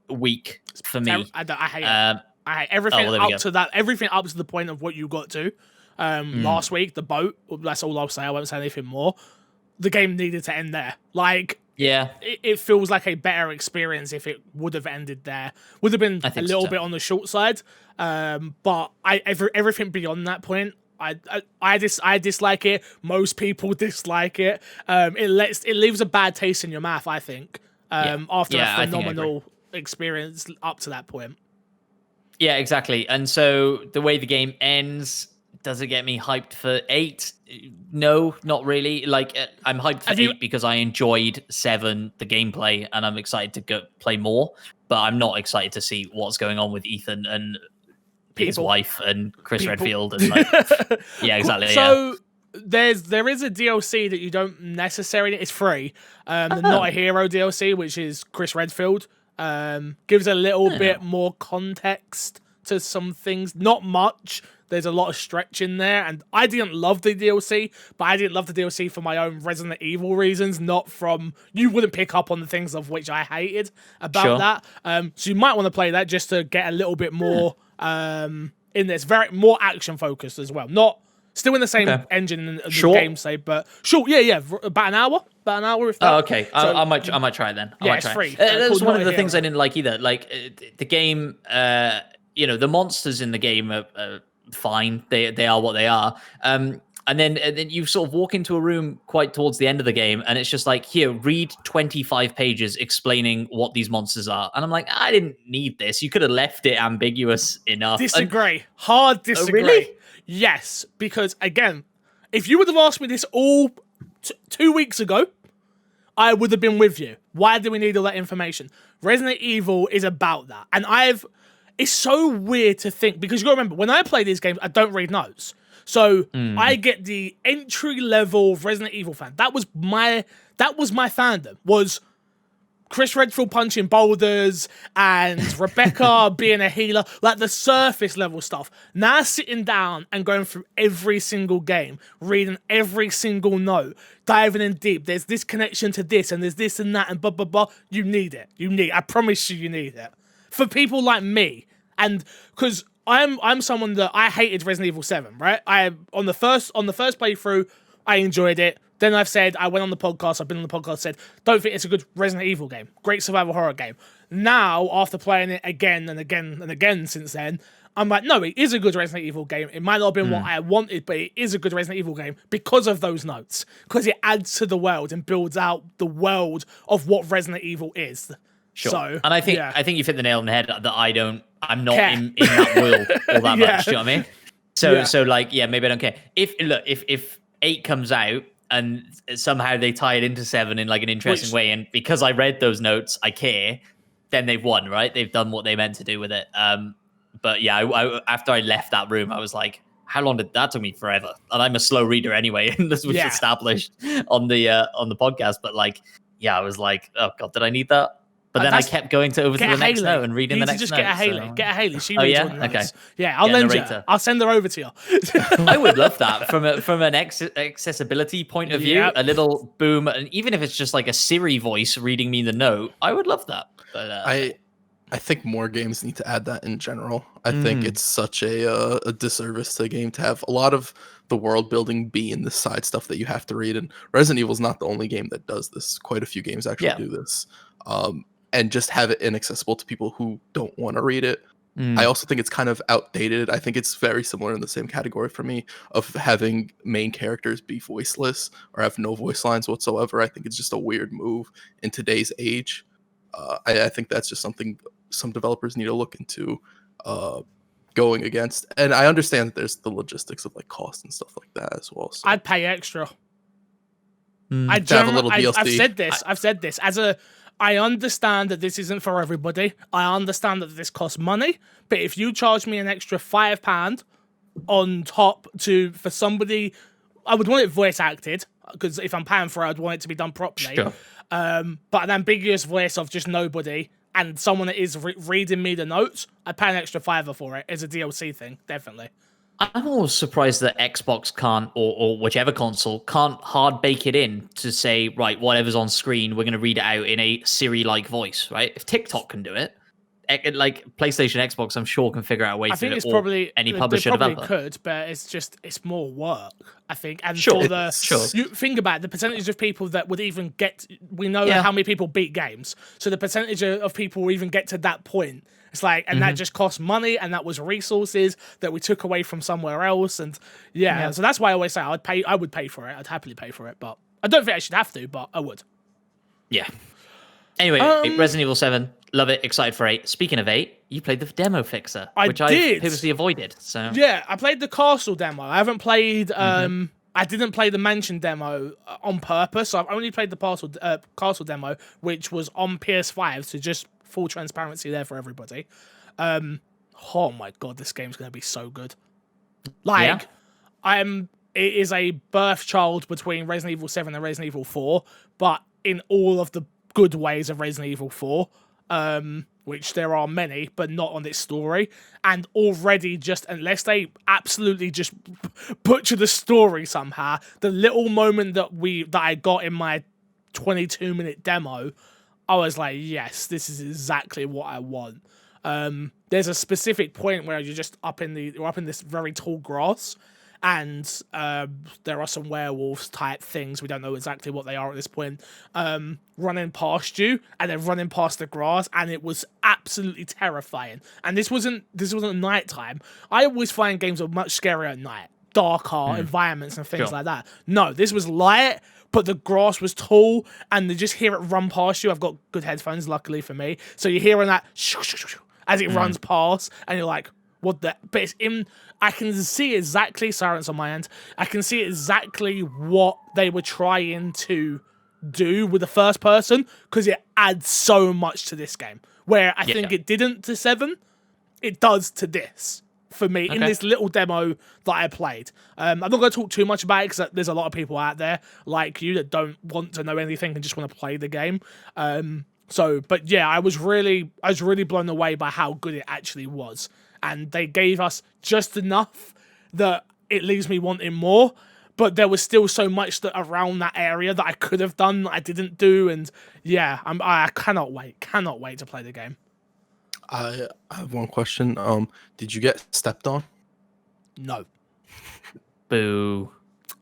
S3: weak for me.
S1: I hate it. I hate everything up to that. Everything up to the point of what you got to last week. The boat. That's all I'll say. I won't say anything more. The game needed to end there. Like, it feels like a better experience if it would have ended there. Would have been a little bit on the short side, but everything beyond that point, I dislike it. Most people dislike it. It leaves a bad taste in your mouth, I think. After a phenomenal experience up to that point.
S3: Yeah, exactly. And so the way the game ends. Does it get me hyped for 8? No, not really. Like, I'm hyped for 8 because I enjoyed 7, the gameplay, and I'm excited to go play more. But I'm not excited to see what's going on with Ethan and his wife and Chris Redfield. And like, yeah, exactly.
S1: So there is a DLC that you don't necessarily. It's free. The Not a Hero DLC, which is Chris Redfield, gives a little bit more context to some things. Not much. There's a lot of stretch in there, and I didn't love the DLC, but I didn't love the DLC for my own Resident Evil reasons, not from... You wouldn't pick up on the things of which I hated about that. So you might want to play that just to get a little bit more in this. More action-focused as well. Not... Still in the same engine and the game say, but... Short, about an hour. About an hour, if that.
S3: Oh, okay. So, I might try it then.
S1: It's free.
S3: That was one of the things I didn't like either. Like, the game... the monsters in the game are fine. They are what they are. And then you sort of walk into a room quite towards the end of the game, and it's just like, here, read 25 pages explaining what these monsters are. And I'm like, I didn't need this. You could have left it ambiguous enough.
S1: Disagree. Hard disagree.
S3: Oh, really?
S1: Yes, because again, if you would have asked me this all 2 weeks ago, I would have been with you. Why do we need all that information? Resident Evil is about that. And it's so weird to think, because you got to remember, when I play these games, I don't read notes. So I get the entry-level Resident Evil fan. That was my fandom, was Chris Redfield punching boulders and Rebecca being a healer, like the surface level stuff. Now sitting down and going through every single game, reading every single note, diving in deep. There's this connection to this, and there's this and that, and blah, blah, blah. You need it. I promise you need it. For people like me, and because I'm someone that I hated Resident Evil 7, right? On the first playthrough, I enjoyed it. Then I've said, I went on the podcast, I've been on the podcast, said, don't think it's a good Resident Evil game. Great survival horror game. Now, after playing it again and again and again since then, I'm like, no, it is a good Resident Evil game. It might not have been what I wanted, but it is a good Resident Evil game because of those notes. Because it adds to the world and builds out the world of what Resident Evil is.
S3: Sure.
S1: So,
S3: and I think you've hit the nail on the head that I'm not in that world all that much. Do you know what I mean? So like, maybe I don't care. If 8 comes out and somehow they tie it into 7 in like an interesting way, and because I read those notes, I care, then they've won, right? They've done what they meant to do with it. But I after I left that room, I was like, how long did that took me? Forever. And I'm a slow reader anyway, which was established on the podcast. But like, I was like, oh God, did I need that? But then I kept going over to the next note and reading the next note.
S1: Get a Haley.
S3: So.
S1: Get a Haley. She reads all the notes.
S3: Okay.
S1: Yeah, I'll lend you. I'll send her over to you.
S3: I would love that from an accessibility point of view. A little boom, and even if it's just like a Siri voice reading me the note, I would love that. But
S2: I think more games need to add that in general. I think it's such a disservice to the game to have a lot of the world building be in the side stuff that you have to read. And Resident Evil is not the only game that does this. Quite a few games actually do this. And just have it inaccessible to people who don't want to read it. I also think it's kind of outdated. I think it's very similar in the same category for me of having main characters be voiceless or have no voice lines whatsoever. I think it's just a weird move in today's age. I think that's just something some developers need to look into going against. And I understand that there's the logistics of like cost and stuff like that as well. So.
S1: I'd pay extra.
S2: I'd have a little DLC.
S1: I've said this I understand that this isn't for everybody. I understand that this costs money, but if you charge me an extra £5 on top for somebody, I would want it voice acted, because if I'm paying for it, I'd want it to be done properly.
S3: Sure.
S1: But an ambiguous voice of just nobody and someone that is reading me the notes, I'd pay an extra £5 for it. It's a DLC thing, definitely.
S3: I'm almost surprised that Xbox can't, or whichever console, can't hard bake it in to say, right, whatever's on screen, we're going to read it out in a Siri-like voice, right? If TikTok can do it, like PlayStation, Xbox, I'm sure can figure out a way to do it. I think it's probably any publisher developer.
S1: They probably could, but it's more work, I think. And
S3: sure,
S1: you think about it, the percentage of people that would even get, we know how many people beat games, so the percentage of people who even get to that point. It's like, and that just cost money, and that was resources that we took away from somewhere else, and so that's why I always say I would pay for it. I'd happily pay for it, but I don't think I should have to, but I would.
S3: Yeah. Anyway, Resident Evil 7, love it, excited for 8. Speaking of 8, you played the demo fixer, which I previously avoided. So
S1: yeah, I played the castle demo. I haven't played. I didn't play the mansion demo on purpose. So I've only played the castle demo, which was on PS5. So just full transparency there for everybody. Oh my god, this game's gonna be so good. Like, it is a birth child between Resident Evil 7 and Resident Evil 4, but in all of the good ways of Resident Evil 4, which there are many, but not on this story. And already, just unless they absolutely just butcher the story somehow, the little moment that I got in my 22-minute demo, I was like, yes, this is exactly what I want. There's a specific point where you're just up in this very tall grass, and there are some werewolves type things, we don't know exactly what they are at this point, running past you, and then running past the grass, and it was absolutely terrifying. And this wasn't nighttime. I always find games are much scarier at night, darker environments and things like that. No, this was light, but the grass was tall, and you just hear it run past you. I've got good headphones, luckily for me, so you're hearing that as it runs past, and you're like, what the? But it's in. I can see exactly, silence on my end, I can see exactly what they were trying to do with the first person, because it adds so much to this game. Where I think it didn't to 7, it does to this. For me, in this little demo that I played. I'm not going to talk too much about it, because there's a lot of people out there like you that don't want to know anything and just want to play the game. But yeah, I was really blown away by how good it actually was. And they gave us just enough that it leaves me wanting more, but there was still so much around that area that I could have done that I didn't do, and yeah, I cannot wait to play the game.
S2: I have one question. Did you get stepped on?
S1: No.
S3: Boo.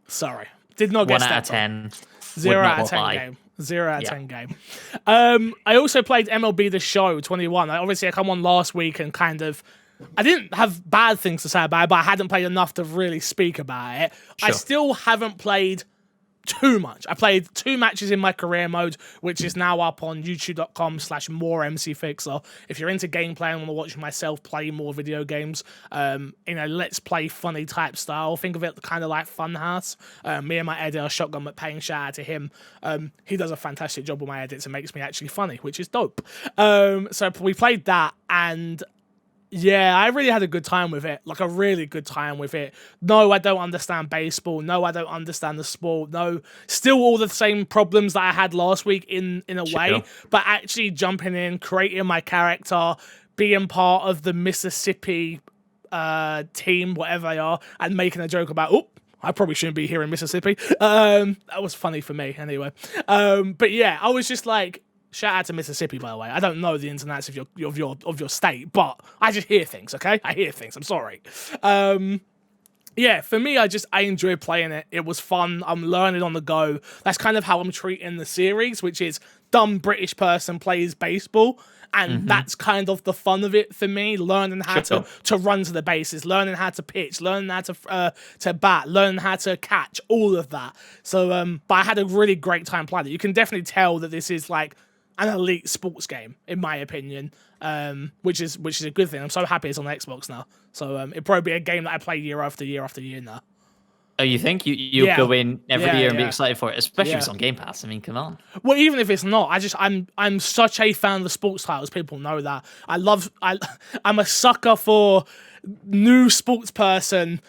S1: Sorry. Did not get
S3: 1 out
S1: stepped
S3: of
S1: on.
S3: 10.
S1: 0 out of 10 game. 0 out of 10 game. I also played MLB The Show 21. Obviously, I come on last week and kind of, I didn't have bad things to say about it, but I hadn't played enough to really speak about it. Sure. I still haven't played too much. I played 2 matches in my career mode, which is now up on youtube.com/moremcfixer. If you're into gameplay and want to watch myself play more video games in a let's play funny type style, think of it kind of like Funhouse. Me and my editor, Shotgun McPayne, shout out to him. He does a fantastic job with my edits and makes me actually funny, which is dope. So we played that, and Yeah, I really had a good time with it. Like a really good time with it. No, I don't understand baseball. No, I don't understand the sport. No, still all the same problems that I had last week in a way. But actually jumping in, creating my character, being part of the Mississippi team, whatever they are, and making a joke about, I probably shouldn't be here in Mississippi. That was funny for me anyway. But yeah, I was just like, shout out to Mississippi, by the way. I don't know the ins and outs of your state, but I just hear things, okay? I hear things. I'm sorry. Yeah, for me, I enjoyed playing it. It was fun. I'm learning on the go. That's kind of how I'm treating the series, which is dumb British person plays baseball. And that's kind of the fun of it for me, learning how to run to the bases, learning how to pitch, learning how to bat, learning how to catch, all of that. So, but I had a really great time playing it. You can definitely tell that this is like an elite sports game, in my opinion, which is a good thing. I'm so happy it's on Xbox now. So it'll probably be a game that I play year after year after year now.
S3: Oh, you think you'll go in every year and be excited for it, especially if it's on Game Pass? I mean, come on.
S1: Well, even if it's not, I'm such a fan of the sports titles. People know that. I'm a sucker for new sports person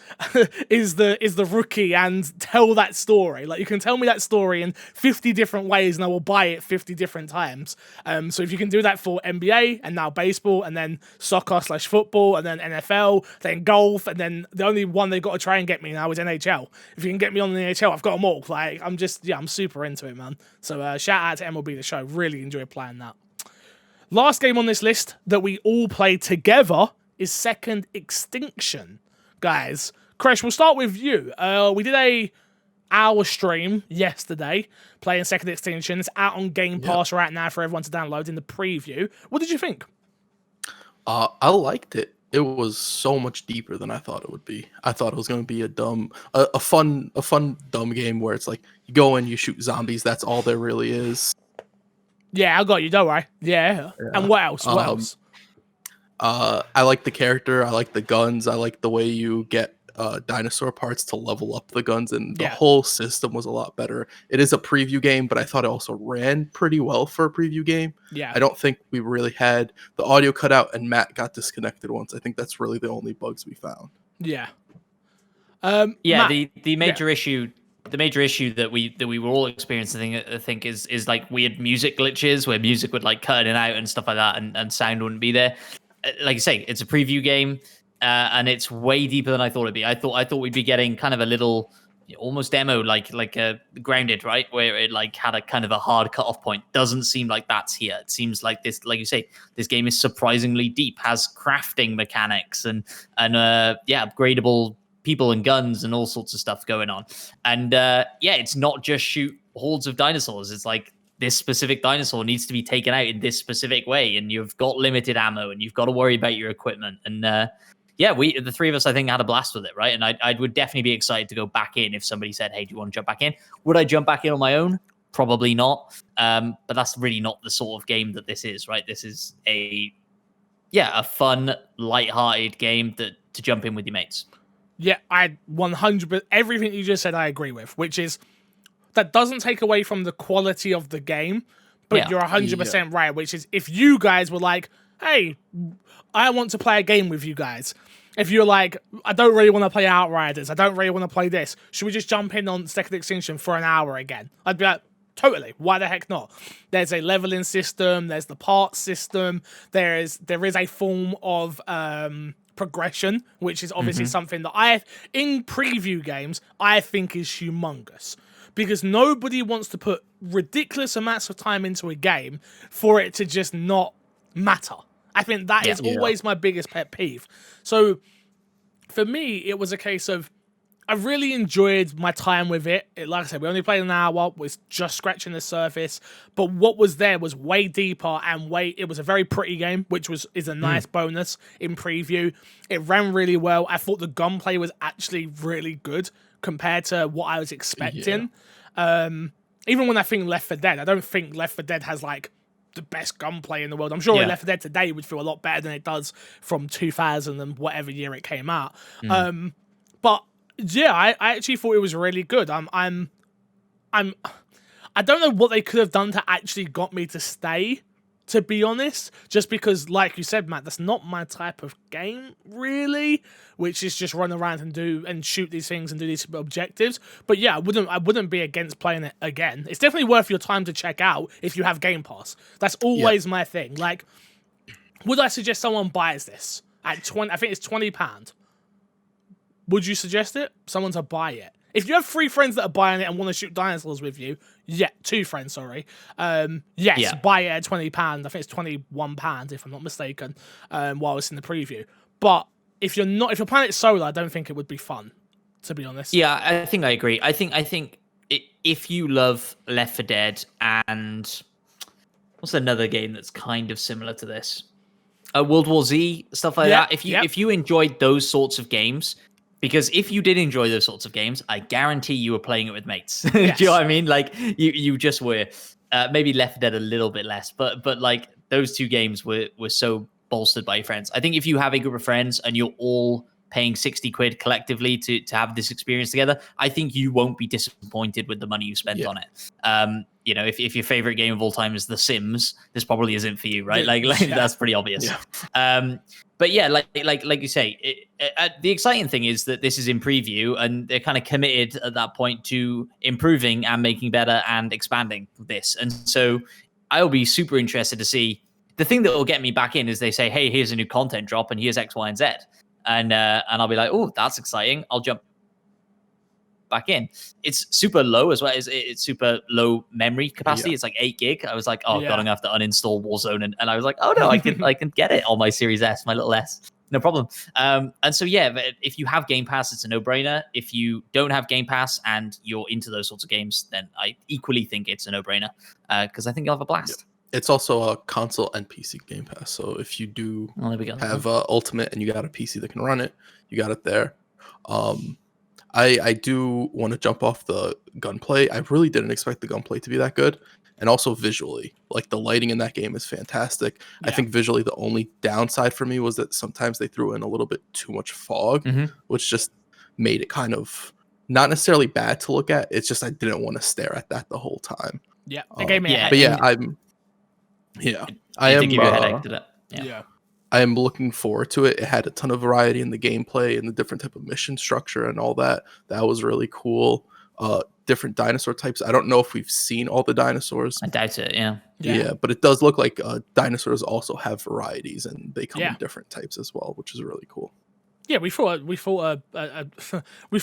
S1: is the rookie and tell that story. Like, you can tell me that story in 50 different ways and I will buy it 50 different times. So if you can do that for NBA and now baseball and then soccer/football and then NFL, then golf, and then the only one they've got to try and get me now is NHL. If you can get me on the NHL, I've got them all. Like, I'm super into it, man. So shout out to MLB The Show. Really enjoyed playing that. Last game on this list that we all played together is Second Extinction, guys. Kresh, we'll start with you. We did a hour stream yesterday playing Second Extinction. It's out on Game Pass right now for everyone to download in the preview. What did you think?
S2: I liked it. It was so much deeper than I thought it would be. I thought it was going to be a fun dumb game where it's like you go in, you shoot zombies. That's all there really is.
S1: Yeah, I got you. Don't worry. Yeah. And what else? What else?
S2: I like the character. I like the guns. I like the way you get dinosaur parts to level up the guns, and the whole system was a lot better. It is a preview game, but I thought it also ran pretty well for a preview game.
S1: Yeah.
S2: I don't think we really had the audio cut out, and Matt got disconnected once. I think that's really the only bugs we found.
S1: Yeah.
S3: Matt, the major issue that we were all experiencing, I think, is like weird music glitches where music would like cut in and out and stuff like that, and sound wouldn't be there. Like you say, it's a preview game, and it's way deeper than I thought it'd be. I thought we'd be getting kind of a little, almost demo, like a Grounded, right, where it like had a kind of a hard cutoff point. Doesn't seem like that's here. It seems like this, like you say, this game is surprisingly deep, has crafting mechanics and upgradable people and guns and all sorts of stuff going on. And it's not just shoot hordes of dinosaurs. It's like, this specific dinosaur needs to be taken out in this specific way, and you've got limited ammo, and you've got to worry about your equipment. And the three of us, I think, had a blast with it, right? And I would definitely be excited to go back in if somebody said, "Hey, do you want to jump back in?" Would I jump back in on my own? Probably not. But that's really not the sort of game that this is, right? This is a fun, light-hearted game to jump in with your mates.
S1: Yeah, I 100%. Everything you just said, I agree with, which is, that doesn't take away from the quality of the game, but you're 100% right, which is if you guys were like, hey, I want to play a game with you guys. If you're like, I don't really want to play Outriders, I don't really want to play this, should we just jump in on Second Extinction for an hour again? I'd be like, totally, why the heck not? There's a leveling system, there's the parts system, there is a form of progression, which is obviously something that in preview games, I think is humongous. Because nobody wants to put ridiculous amounts of time into a game for it to just not matter. I think that is always my biggest pet peeve. So for me, it was a case of, I really enjoyed my time with it. Like I said, we only played an hour, was just scratching the surface. But what was there was way deeper and it was a very pretty game, which is a nice bonus in preview. It ran really well. I thought the gunplay was actually really good compared to what I was expecting. Even when I think Left 4 Dead, I don't think Left 4 Dead has like the best gunplay in the world. I'm sure Left 4 Dead today would feel a lot better than it does from 2000 and whatever year it came out. But yeah, I actually thought it was really good. I don't know what they could have done to actually got me to stay to be honest, just because, like you said, Matt, that's not my type of game, really, which is just run around and shoot these things and do these objectives. But yeah, I wouldn't be against playing it again. It's definitely worth your time to check out if you have Game Pass. That's always my thing. Like, would I suggest someone buys this at 20? I think it's £20. Would you suggest it? Someone to buy it? If you have 3 friends that are buying it and want to shoot dinosaurs with you, 2 friends, sorry. Buy it at £20. I think it's £21 if I'm not mistaken. While it's in the preview, but if you're playing it solo, I don't think it would be fun, to be honest.
S3: Yeah, I think I agree. I think if you love Left 4 Dead and what's another game that's kind of similar to this, World War Z, stuff like that. If you enjoyed those sorts of games. Because if you did enjoy those sorts of games, I guarantee you were playing it with mates.
S1: Yes.
S3: Do you know what I mean? Like you just were. Maybe Left 4 Dead a little bit less, but like those 2 games were so bolstered by your friends. I think if you have a group of friends and you're all paying 60 quid collectively to have this experience together, I think you won't be disappointed with the money you spent on it. If your favorite game of all time is The Sims, this probably isn't for you, right? Like that's pretty obvious. Yeah. But yeah, like you say, the exciting thing is that this is in preview, and they're kind of committed at that point to improving and making better and expanding this. And so I'll be super interested to see. The thing that will get me back in is they say, "Hey, here's a new content drop, and here's X, Y, and Z," and I'll be like, "Oh, that's exciting! I'll jump back in." It's super low as well. It's super low memory capacity. It's like 8 gig. I was like, oh god, I'm gonna have to uninstall Warzone, and I was like, oh no, I can get it on my Series S, my little S, no problem. And so if you have Game Pass, it's a no-brainer. If you don't have Game Pass and you're into those sorts of games, then I equally think it's a no-brainer because I think you'll have a blast.
S2: It's also a console and PC Game Pass. So if you do have Ultimate and you got a PC that can run it, you got it there. I do want to jump off the gunplay. I really didn't expect the gunplay to be that good. And also visually, like the lighting in that game is fantastic. Yeah. I think visually the only downside for me was that sometimes they threw in a little bit too much fog, which just made it kind of not necessarily bad to look at. It's just I didn't want to stare at that the whole time.
S1: Yeah, the game.
S2: But yeah, I am.
S3: Give you a headache to that.
S1: Yeah.
S2: I am looking forward to it. It had a ton of variety in the gameplay and the different type of mission structure and all that. That was really cool. Different dinosaur types. I don't know if we've seen all the dinosaurs.
S3: I doubt it,
S2: Yeah, but it does look like dinosaurs also have varieties and they come in different types as well, which is really cool.
S1: Yeah, we fought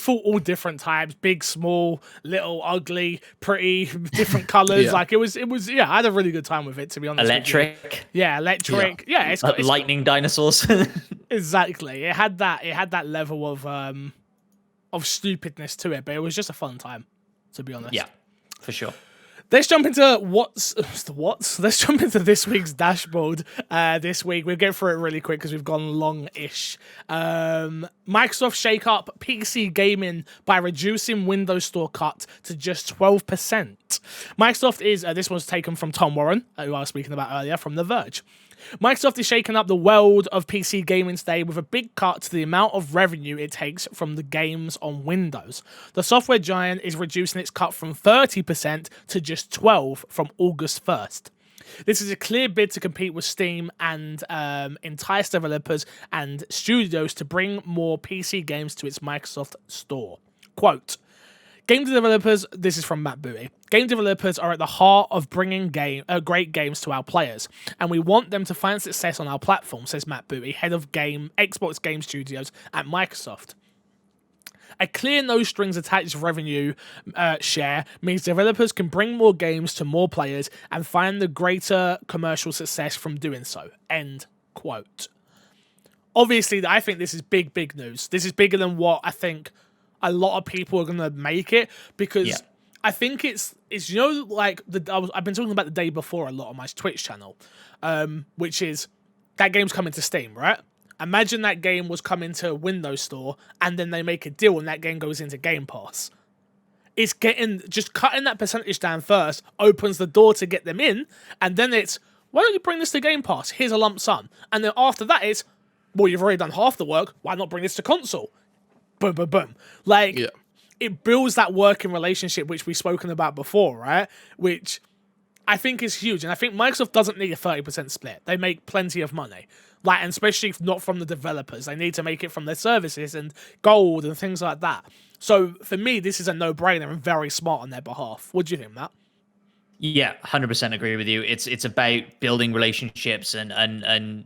S1: all different types, big, small, little, ugly, pretty, different colors.
S2: Yeah.
S1: Like it was. I had a really good time with it, to be honest.
S3: Electric.
S1: Yeah, electric. Yeah, it's got
S3: lightning dinosaurs.
S1: Exactly. It had that level of stupidness to it, but it was just a fun time, to be honest.
S3: Yeah, for sure.
S1: Let's jump into Let's jump into this week's dashboard. This week we'll get through it really quick because we've gone long-ish. Microsoft shake up PC gaming by reducing Windows Store cut to just 12%. Microsoft is this was taken from Tom Warren, who I was speaking about earlier, from The Verge. Microsoft is shaking up the world of PC gaming today with a big cut to the amount of revenue it takes from the games on Windows. The software giant is reducing its cut from 30% to just 12% from August 1st. This is a clear bid to compete with Steam and entice developers and studios to bring more PC games to its Microsoft Store. Quote, game developers, this is from Matt Booty, game developers are at the heart of bringing great games to our players, and we want them to find success on our platform, says Matt Booty, head of Xbox Game Studios at Microsoft. A clear no-strings-attached revenue share means developers can bring more games to more players and find the greater commercial success from doing so. End quote. Obviously, I think this is big news. This is bigger than what I think a lot of people are going to make it, because I think it's like I've been talking about the day before a lot on my Twitch channel, which is that game's coming to Steam, right? Imagine that game was coming to Windows Store and then they make a deal and that game goes into Game Pass. It's just cutting that percentage down first opens the door to get them in, and then it's, why don't you bring this to Game Pass? Here's a lump sum. And then after that it's, well, you've already done half the work, why not bring this to console? Boom, boom, boom. Like, it builds that working relationship which we've spoken about before, right? Which I think is huge, and I think Microsoft doesn't need a 30% split. They make plenty of money, and especially if not from the developers. They need to make it from their services and gold and things like that. So for me, this is a no-brainer and very smart on their behalf. What do you think, Matt?
S3: Yeah, 100% agree with you. It's about building relationships and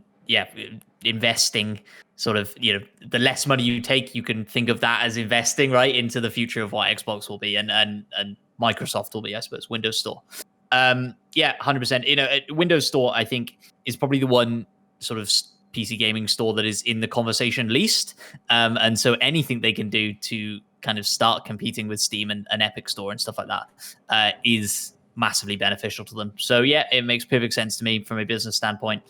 S3: investing. Sort of, the less money you take, you can think of that as investing right into the future of what Xbox will be and Microsoft will be, I suppose. Windows Store. 100%. Windows Store, I think, is probably the one sort of PC gaming store that is in the conversation least. And so anything they can do to kind of start competing with Steam and Epic Store and stuff like that is massively beneficial to them. So yeah, it makes perfect sense to me from a business standpoint.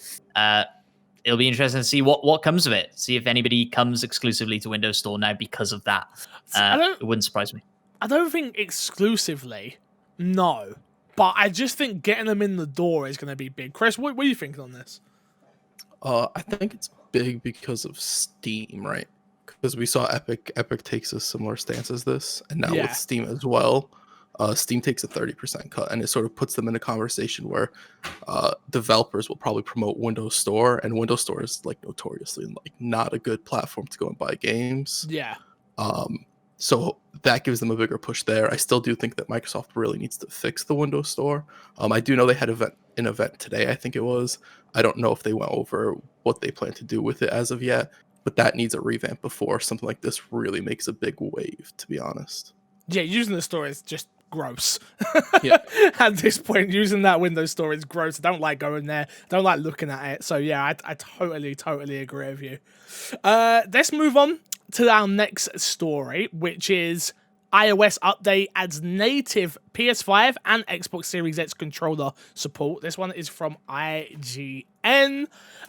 S3: It'll be interesting to see what comes of it. See if anybody comes exclusively to Windows Store now because of that. It wouldn't surprise me.
S1: I don't think exclusively, no. But I just think getting them in the door is going to be big. Chris, what are you thinking on this?
S2: I think it's big because of Steam, right? Because we saw Epic. Epic takes a similar stance as this, and now with Steam as well. Steam takes a 30% cut, and it sort of puts them in a conversation where developers will probably promote Windows Store, and Windows Store is like notoriously like not a good platform to go and buy games.
S1: Yeah.
S2: So that gives them a bigger push there. I still do think that Microsoft really needs to fix the Windows Store. I do know they had an event today, I think it was. I don't know if they went over what they plan to do with it as of yet, but that needs a revamp before something like this really makes a big wave, to be honest.
S1: Yeah, using the store is just gross.
S2: Yeah.
S1: At this point, using that Windows Store is gross. I don't like going there. I don't like looking at it. So yeah, I totally agree with you. Let's move on to our next story, which is iOS update adds native PS5 and Xbox Series X controller support. This one is from IGN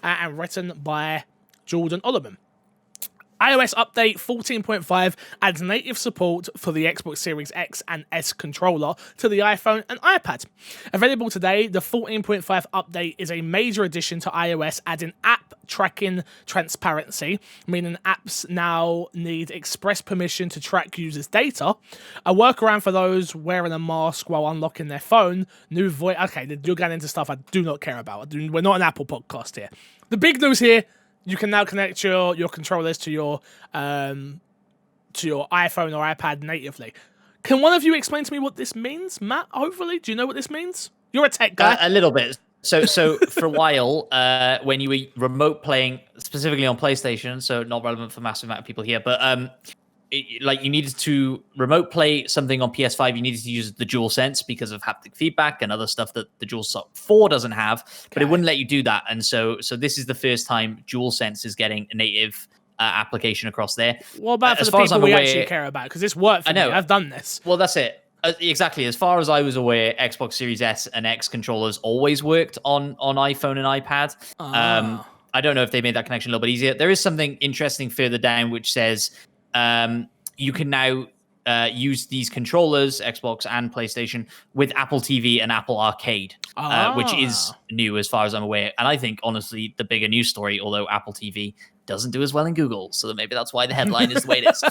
S1: and written by Jordan Oliver. iOS update 14.5 adds native support for the Xbox Series X and S controller to the iPhone and iPad. Available today, the 14.5 update is a major addition to iOS, adding app tracking transparency, meaning apps now need express permission to track users' data, a workaround for those wearing a mask while unlocking their phone, new voice... Okay, you're getting into stuff I do not care about. We're not an Apple podcast here. The big news here, you can now connect your controllers to your iPhone or iPad natively. Can one of you explain to me what this means? Matt, hopefully. Do you know what this means? You're a tech guy.
S3: A little bit. So for a while, when you were remote playing, specifically on PlayStation, so not relevant for massive amount of people here, but you needed to remote play something on PS5, you needed to use the DualSense because of haptic feedback and other stuff that the DualShock 4 doesn't have, but it wouldn't let you do that. And so this is the first time DualSense is getting a native application across there.
S1: What about for the people we actually care about? Because it's worked for me. I've done this.
S3: Well, that's it. Exactly. As far as I was aware, Xbox Series S and X controllers always worked on iPhone and iPad. I don't know if they made that connection a little bit easier. There is something interesting further down which says you can now use these controllers, Xbox and PlayStation, with Apple TV and Apple Arcade, which is new as far as I'm aware. And I think, honestly, the bigger news story, although Apple TV doesn't do as well in Google, so maybe that's why the headline is the way it is.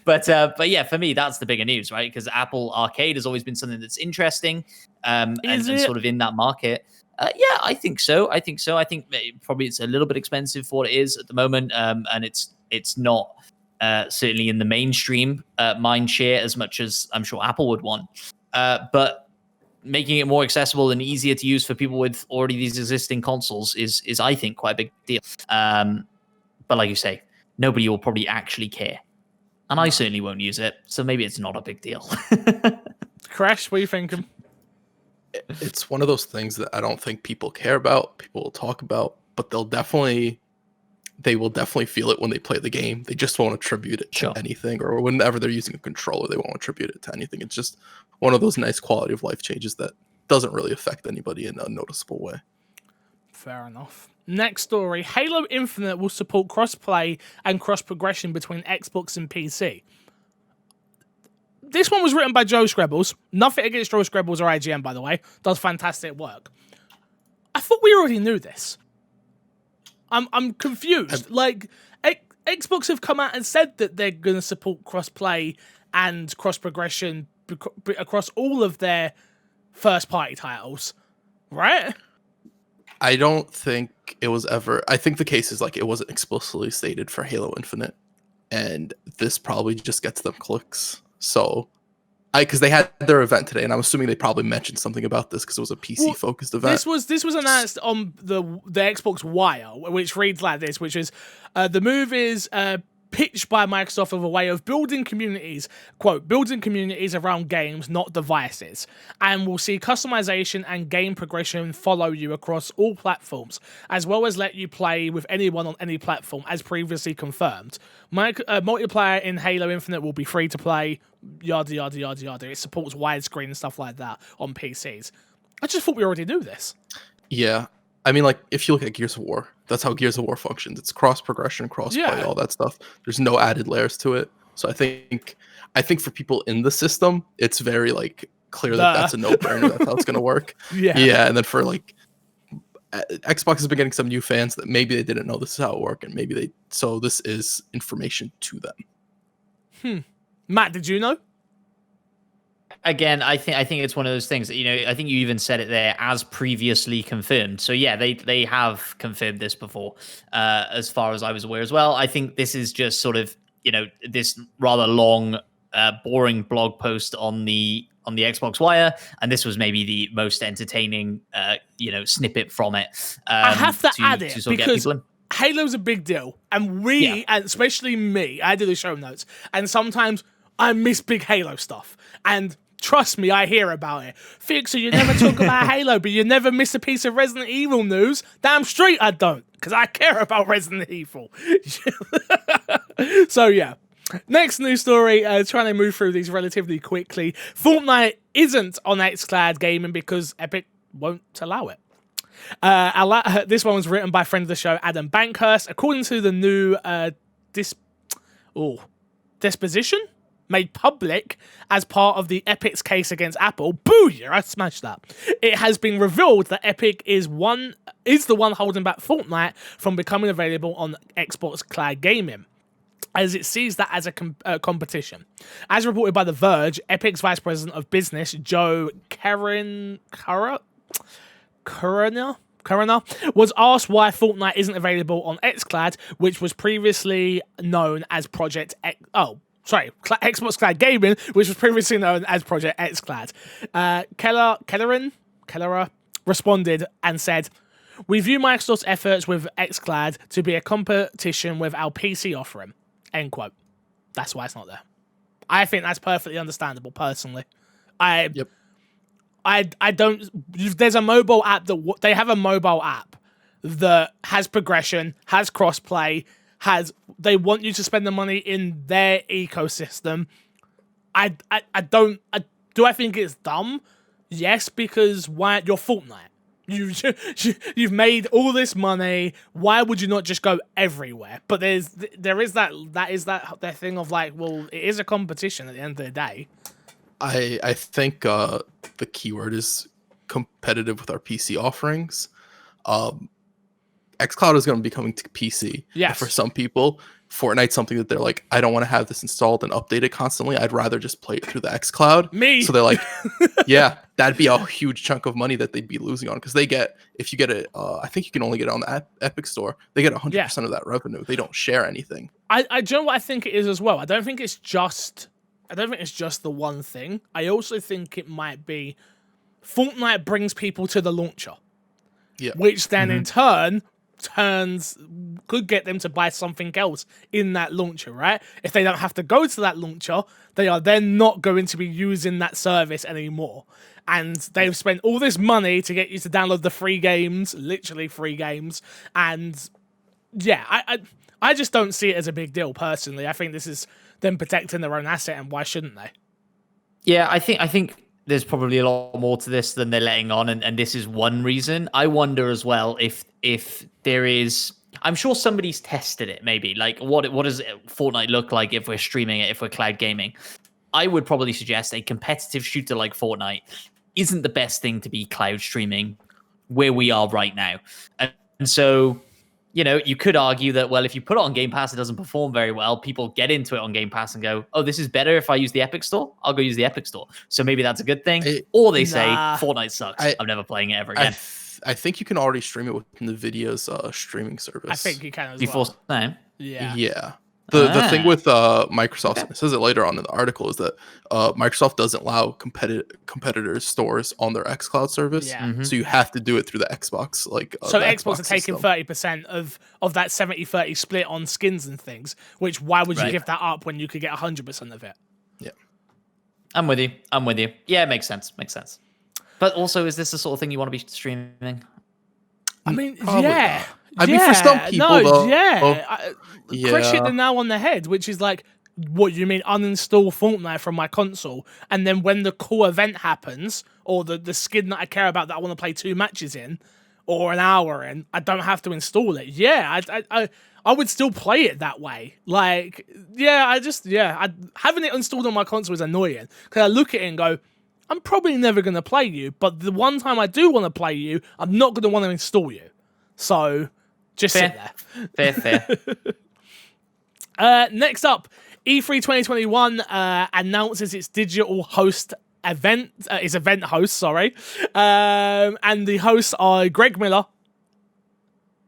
S3: But yeah, for me, that's the bigger news, right? Because Apple Arcade has always been something that's interesting and sort of in that market. Yeah, I think so. I think probably it's a little bit expensive for what it is at the moment, and it's not certainly in the mainstream mind share as much as I'm sure Apple would want. But making it more accessible and easier to use for people with already these existing consoles is I think, quite a big deal. But like you say, nobody will probably actually care. And I certainly won't use it, so maybe it's not a big deal.
S1: Crash, what are you thinking?
S2: It's one of those things that I don't think people care about, people will talk about, but they will definitely feel it when they play the game. They just won't attribute it to anything, or whenever they're using a controller, they won't attribute it to anything. It's just one of those nice quality of life changes that doesn't really affect anybody in a noticeable way.
S1: Fair enough. Next story, Halo Infinite will support cross-play and cross-progression between Xbox and PC. This one was written by Joe Screbbles. Nothing against Joe Screbbles or IGN, by the way. Does fantastic work. I thought we already knew this. I'm confused. Xbox have come out and said that they're going to support cross-play and cross-progression across all of their first-party titles, right?
S2: I don't think it was ever. I think the case is like it wasn't explicitly stated for Halo Infinite, and this probably just gets them clicks. So, because they had their event today, and I'm assuming they probably mentioned something about this because it was a PC-focused event.
S1: This was announced on the Xbox Wire, which reads like this, which is the move is pitched by Microsoft of a way of building communities, quote, building communities around games, not devices, and will see customization and game progression follow you across all platforms, as well as let you play with anyone on any platform, as previously confirmed. Multiplayer in Halo Infinite will be free to play, yada, yada, yada, yada. It supports widescreen and stuff like that on PCs. I just thought we already knew this.
S2: Yeah. I mean, like, if you look at Gears of War, that's how Gears of War functions. It's cross-progression, cross-play, all that stuff. There's no added layers to it. So I think for people in the system, it's very, like, clear that that's a no-brainer. That's how it's going to work. Yeah, and then for, like, Xbox has been getting some new fans that maybe they didn't know this is how it worked, and maybe so this is information to them.
S1: Matt, did you know?
S3: Again, I think it's one of those things that, I think you even said it there, as previously confirmed. So yeah, they have confirmed this before, as far as I was aware as well. I think this is just sort of, this rather long, boring blog post on the Xbox Wire, and this was maybe the most entertaining, snippet from it.
S1: I have to add it because Halo's a big deal, and and especially me, I do the show notes, and sometimes I miss big Halo stuff, and trust me, I hear about it. Fixer, you never talk about Halo, but you never miss a piece of Resident Evil news. Damn straight I don't, because I care about Resident Evil. So yeah. Next news story, trying to move through these relatively quickly. Fortnite isn't on xCloud Gaming because Epic won't allow it. This one was written by friend of the show, Adam Bankhurst. According to the new disposition made public as part of the Epic's case against Apple. Booyah! I smashed that. It has been revealed that Epic is the one holding back Fortnite from becoming available on Xbox Cloud Gaming, as it sees that as a competition. As reported by The Verge, Epic's Vice President of Business, Joe Carina, was asked why Fortnite isn't available on xCloud, which was previously known as Xbox Cloud Gaming, which was previously known as Project xCloud. Kellerer responded and said, "We view Microsoft's efforts with xCloud to be a competition with our PC offering." End quote. That's why it's not there. I think that's perfectly understandable, personally. I don't. There's a mobile app they have a mobile app that has progression, has crossplay, they want you to spend the money in their ecosystem. Do I think it's dumb? Yes, because why? You're Fortnite. You've made all this money. Why would you not just go everywhere? But there is that thing of like, well, it is a competition at the end of the day.
S2: I think the keyword is competitive with our PC offerings. xCloud is going to be coming to PC.
S1: Yes.
S2: For some people, Fortnite's something that they're like, I don't want to have this installed and updated constantly. I'd rather just play it through the xCloud.
S1: Me.
S2: So they're like, yeah, that'd be a huge chunk of money that they'd be losing on, because they get, if you get it, I think you can only get it on the Epic Store. They get 100% of that revenue. They don't share anything.
S1: I do know what I think it is as well. I don't think it's just the one thing. I also think it might be Fortnite brings people to the launcher.
S2: Yeah.
S1: Which then in turn could get them to buy something else in that launcher, right? If they don't have to go to that launcher, they are then not going to be using that service anymore. And they've spent all this money to get you to download the free games, literally free games. And yeah, I just don't see it as a big deal, personally. I think this is them protecting their own asset, and why shouldn't they?
S3: Yeah, I think there's probably a lot more to this than they're letting on, and this is one reason. I wonder as well if there is. I'm sure somebody's tested it. Maybe like what does Fortnite look like if we're streaming it, if we're cloud gaming? I would probably suggest a competitive shooter like Fortnite isn't the best thing to be cloud streaming where we are right now, and so you could argue that, well, if you put it on Game Pass, it doesn't perform very well. People get into it on Game Pass and go, oh, this is better if I use the Epic Store. I'll go use the Epic Store. So maybe that's a good thing. Or they say, Fortnite sucks. I'm never playing it ever again.
S2: I think you can already stream it within NVIDIA's streaming service.
S1: I think you can as
S3: before
S1: well.
S3: time.
S2: Yeah. The thing with Microsoft, it says it later on in the article, is that Microsoft doesn't allow competitors' stores on their xCloud service.
S1: Yeah.
S2: So you have to do it through the Xbox.
S1: So Xbox are taking 30% of that 70-30 split on skins and things, which why would you give that up when you could get 100% of it?
S2: Yeah.
S3: I'm with you. Yeah, it makes sense. But also, is this the sort of thing you want to be streaming?
S1: I mean,
S2: Probably
S1: yeah.
S2: not. I mean, for some people, though.
S1: Crash hit the nail on the head, which is like, what you mean, uninstall Fortnite from my console, and then when the cool event happens, or the skin that I care about that I want to play 2 matches in, or an hour in, I don't have to install it. Yeah, I would still play it that way. Like, having it installed on my console is annoying, because I look at it and go, I'm probably never going to play you, but the one time I do want to play you, I'm not going to want to install you. So, just sit there.
S3: Fair.
S1: Next up, E3 2021 announces its digital host event, its event host, and the hosts are Greg Miller,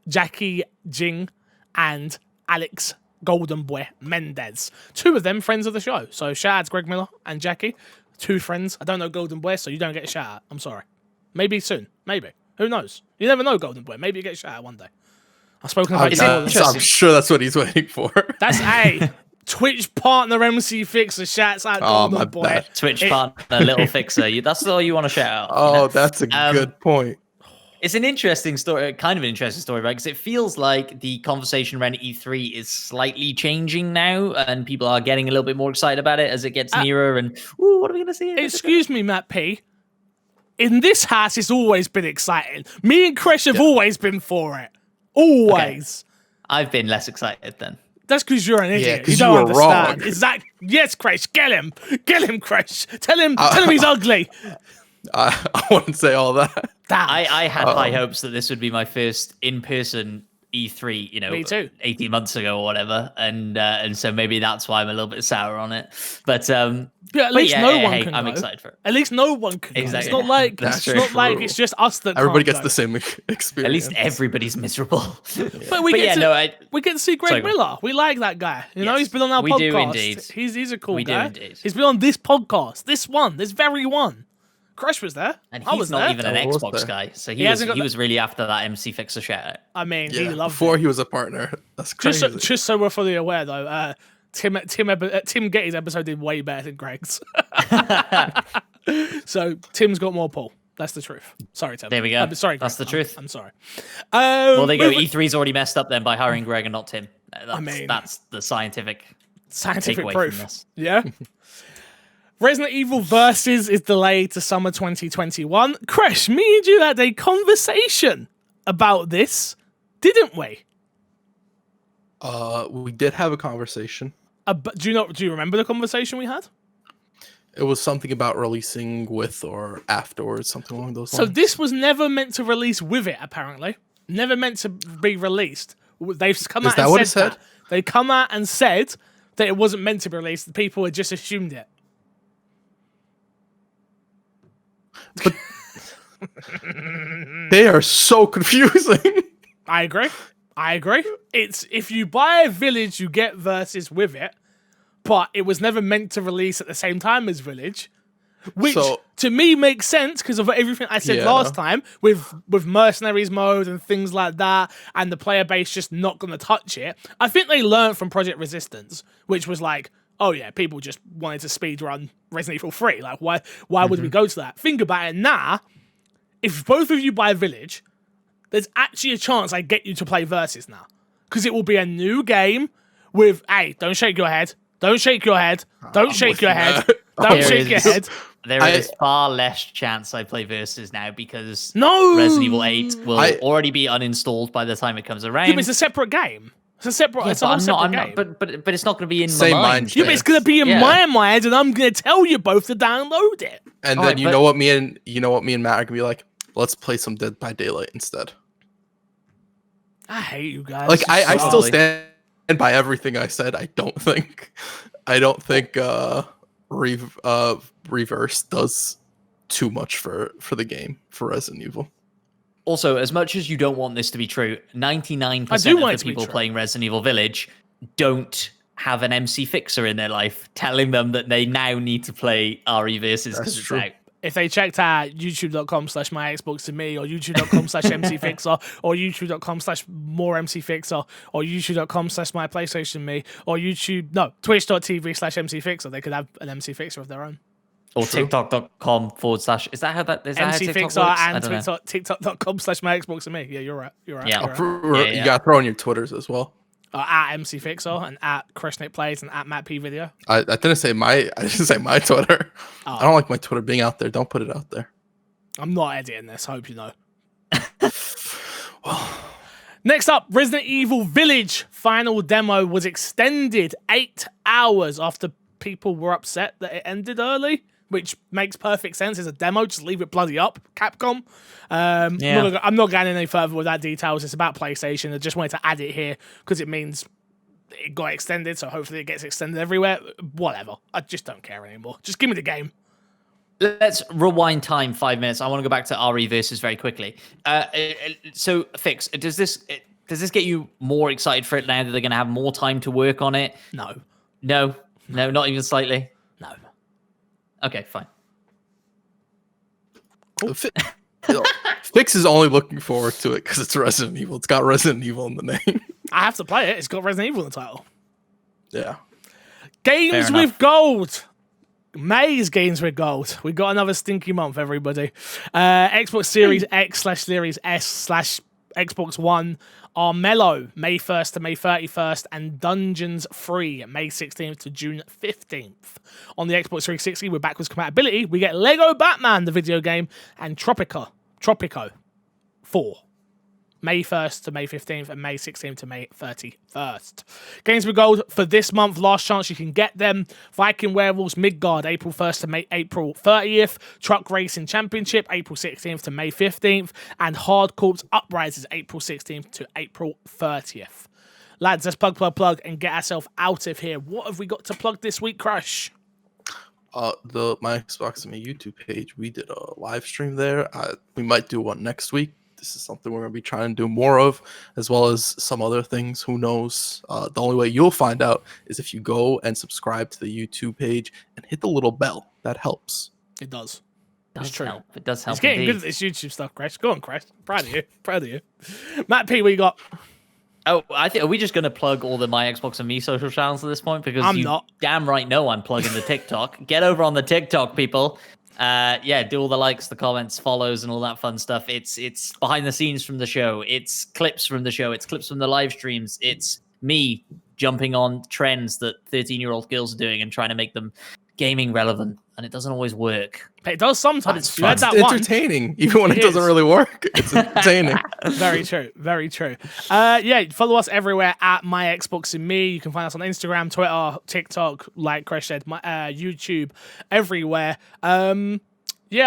S1: Jackie Jing, and Alex Golden Boy Mendez. 2 of them friends of the show. So shout out to Greg Miller and Jackie. 2 friends. I don't know Golden Boy, so you don't get a shout out. I'm sorry. Maybe soon. Maybe. Who knows? You never know, Golden Boy. Maybe you get a shout out one day. I've spoken about it.
S2: I'm sure that's what he's waiting for.
S1: That's a Twitch partner MC Fixer. Shouts out Golden Boy.
S3: Bad. Twitch partner, Little Fixer. That's all you want to shout out.
S2: Oh, that's a good point.
S3: It's an interesting story, kind of an interesting story, right? Because it feels like the conversation around E3 is slightly changing now, and people are getting a little bit more excited about it as it gets nearer. And what are we going to see?
S1: Excuse me, Matt P. In this house, it's always been exciting. Me and Kresh have always been for it. Always.
S3: Okay. I've been less excited then.
S1: That's because you're an idiot.
S2: Yeah,
S1: you don't understand.
S2: Wrong.
S1: Exactly. Yes, Kresh. Get him, Kresh. Tell him he's ugly.
S2: I wouldn't say all that.
S3: I had high hopes that this would be my first in-person E3,
S1: Me too.
S3: 18 months ago or whatever, and so maybe that's why I'm a little bit sour on it. But
S1: at least no one can
S3: I'm
S1: go.
S3: excited for it.
S1: At least no one can.
S3: Exactly.
S1: Go. It's not like it's just us that.
S2: Everybody
S1: can't
S2: gets
S1: go.
S2: the same experience.
S3: At least everybody's miserable.
S1: But we get to see Greg Miller. We like that guy. He's been on our podcast.
S3: We do indeed.
S1: He's a cool guy.
S3: We do indeed.
S1: He's been on this podcast. This very one. Crush was there.
S3: And he's not even an Xbox guy, so he was really after that MC Fixer shout out.
S1: I mean, he loved
S2: before
S1: it.
S2: he was a partner. That's crazy.
S1: Just so we're fully aware, though, Tim Getty's episode did way better than Greg's. So Tim's got more pull. That's the truth. Sorry, Tim.
S3: There we go.
S1: Sorry, Greg.
S3: That's the truth.
S1: I'm sorry.
S3: Well, there you go. E3's already messed up then by hiring Greg and not Tim. That's the scientific
S1: proof.
S3: From this.
S1: Yeah. Resident Evil Versus is delayed to summer 2021. Kresh, me and you had a conversation about this, didn't we?
S2: We did have a conversation.
S1: Do you remember the conversation we had?
S2: It was something about releasing with or afterwards, something along those lines.
S1: So this was never meant to release with it, apparently. Never meant to be released. They've come out and said that. They come out and said that it wasn't meant to be released. People had just assumed it.
S2: But they are so confusing.
S1: I agree. It's if you buy a Village, you get Versus with it, but it was never meant to release at the same time as Village, which to me makes sense because of everything I said last time with Mercenaries mode and things like that, and the player base just not going to touch it. I think they learned from Project Resistance, which was like, oh yeah, people just wanted to speedrun Resident Evil 3. Like, why would we go to that? Think about it now. If both of you buy Village, there's actually a chance I get you to play Versus now. Because it will be a new game with, hey, don't shake your head. Don't shake your head. Don't shake your head. Don't shake your head.
S3: There is far less chance I play Versus now because
S1: no!
S3: Resident Evil 8 will already be uninstalled by the time it comes around.
S1: Yeah, but it's a separate game. It's a separate game.
S3: But it's not going to be in
S2: Same
S3: my mind.
S1: Yeah, but it's going to be in my mind, and I'm going to tell you both to download it.
S2: And then you know what me and Matt are going to be like, let's play some Dead by Daylight instead.
S1: I hate you guys.
S2: Like I still stand by everything I said. I don't think reverse does too much for the game for Resident Evil.
S3: Also, as much as you don't want this to be true, 99% of the people playing Resident Evil Village don't have an MC fixer in their life telling them that they now need to play RE Versus because it's out.
S1: If they checked out youtube.com/myxbox2me or youtube.com/mcfixer or youtube.com/moremcfixer or youtube.com/myplaystationme or twitch.tv/mcfixer, they could have an MC fixer of their own.
S3: Or TikTok.com/ is that how that is that
S1: MC
S3: how TikTok
S1: Fixer
S3: works?
S1: and TikTok.com/myxbox2me. Yeah, you're right. You're right.
S3: Yeah.
S2: You gotta throw in your Twitters as well.
S1: At MC Fixer and at Krishnik Plays and at Matt P Video.
S2: I didn't say my Twitter. I don't like my Twitter being out there. Don't put it out there.
S1: I'm not editing this. I hope you know. Next up, Resident Evil Village final demo was extended 8 hours after people were upset that it ended early, which makes perfect sense. It's a demo, just leave it bloody up, Capcom. I'm not going any further with that details. It's about PlayStation. I just wanted to add it here because it means it got extended, so hopefully it gets extended everywhere. Whatever. I just don't care anymore. Just give me the game.
S3: Let's rewind time 5 minutes. I want to go back to RE Versus very quickly. So, Fix, does this get you more excited for it now that they're going to have more time to work on it?
S1: No,
S3: not even slightly.
S1: No.
S3: Okay, fine.
S2: Cool. Fix is only looking forward to it because it's Resident Evil. It's got Resident Evil in the name.
S1: I have to play it. It's got Resident Evil in the title.
S2: Yeah.
S1: Games with gold. May's games with gold. We got another stinky month, everybody. Xbox Series X/Series S/Xbox One are Mellow, May 1st to May 31st, and Dungeons Free, May 16th to June 15th. On the Xbox 360, with backwards compatibility, we get Lego Batman, the video game, and Tropico 4. May 1st to May 15th and May 16th to May 31st. Games with gold for this month, last chance you can get them. Viking Werewolves Midgard, April 1st to April 30th. Truck Racing Championship, April 16th to May 15th. And Hard Corps Uprisers, April 16th to April 30th. Lads, let's plug, and get ourselves out of here. What have we got to plug this week, Crash?
S2: My Xbox and my YouTube page, we did a live stream there. We might do one next week. This is something we're going to be trying to do more of, as well as some other things. Who knows? The only way you'll find out is if you go and subscribe to the YouTube page and hit the little bell. That helps.
S1: It does.
S3: It's true. It does help.
S1: It's getting good at this YouTube stuff, Crash. Go on, Crash. Proud of you. Matt P, what you got?
S3: Oh, I think, are we just going to plug all the My Xbox and Me social channels at this point? Because
S1: I'm not.
S3: Damn right know I'm plugging the TikTok. Get over on the TikTok, people. Do all the likes, the comments, follows, and all that fun stuff. It's behind the scenes from the show. It's clips from the show. It's clips from the live streams. It's me jumping on trends that 13-year-old girls are doing and trying to make them gaming relevant. And it doesn't always work.
S1: It does sometimes.
S2: It's entertaining, even when it doesn't really work. It's entertaining.
S1: Very true. Very true. Follow us everywhere at My Xbox and Me. You can find us on Instagram, Twitter, TikTok, like Chris said, YouTube, everywhere. I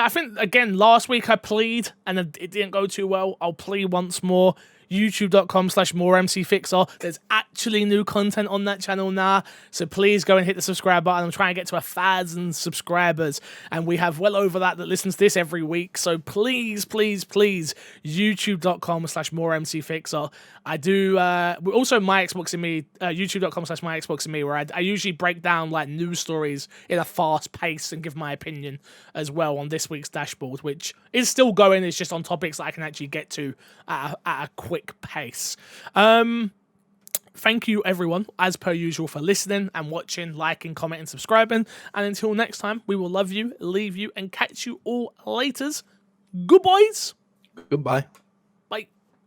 S1: think, again, last week I plead and it didn't go too well. I'll plead once more. youtube.com/moremcfixer. There's actually new content on that channel now, so please go and hit the subscribe button. I'm trying to get to 1,000 subscribers, and we have well over that listens to this every week, so please youtube.com/moremcfixer. I do also My Xbox and Me, youtube.com/myxboxandme, where I usually break down like news stories in a fast pace and give my opinion as well on this week's dashboard, which is still going. It's just on topics that I can actually get to at a quick pace. Thank you everyone, as per usual, for listening and watching, liking, commenting, subscribing, and until next time, we will love you, leave you, and catch you all laters. Goodbyes.
S2: Goodbye.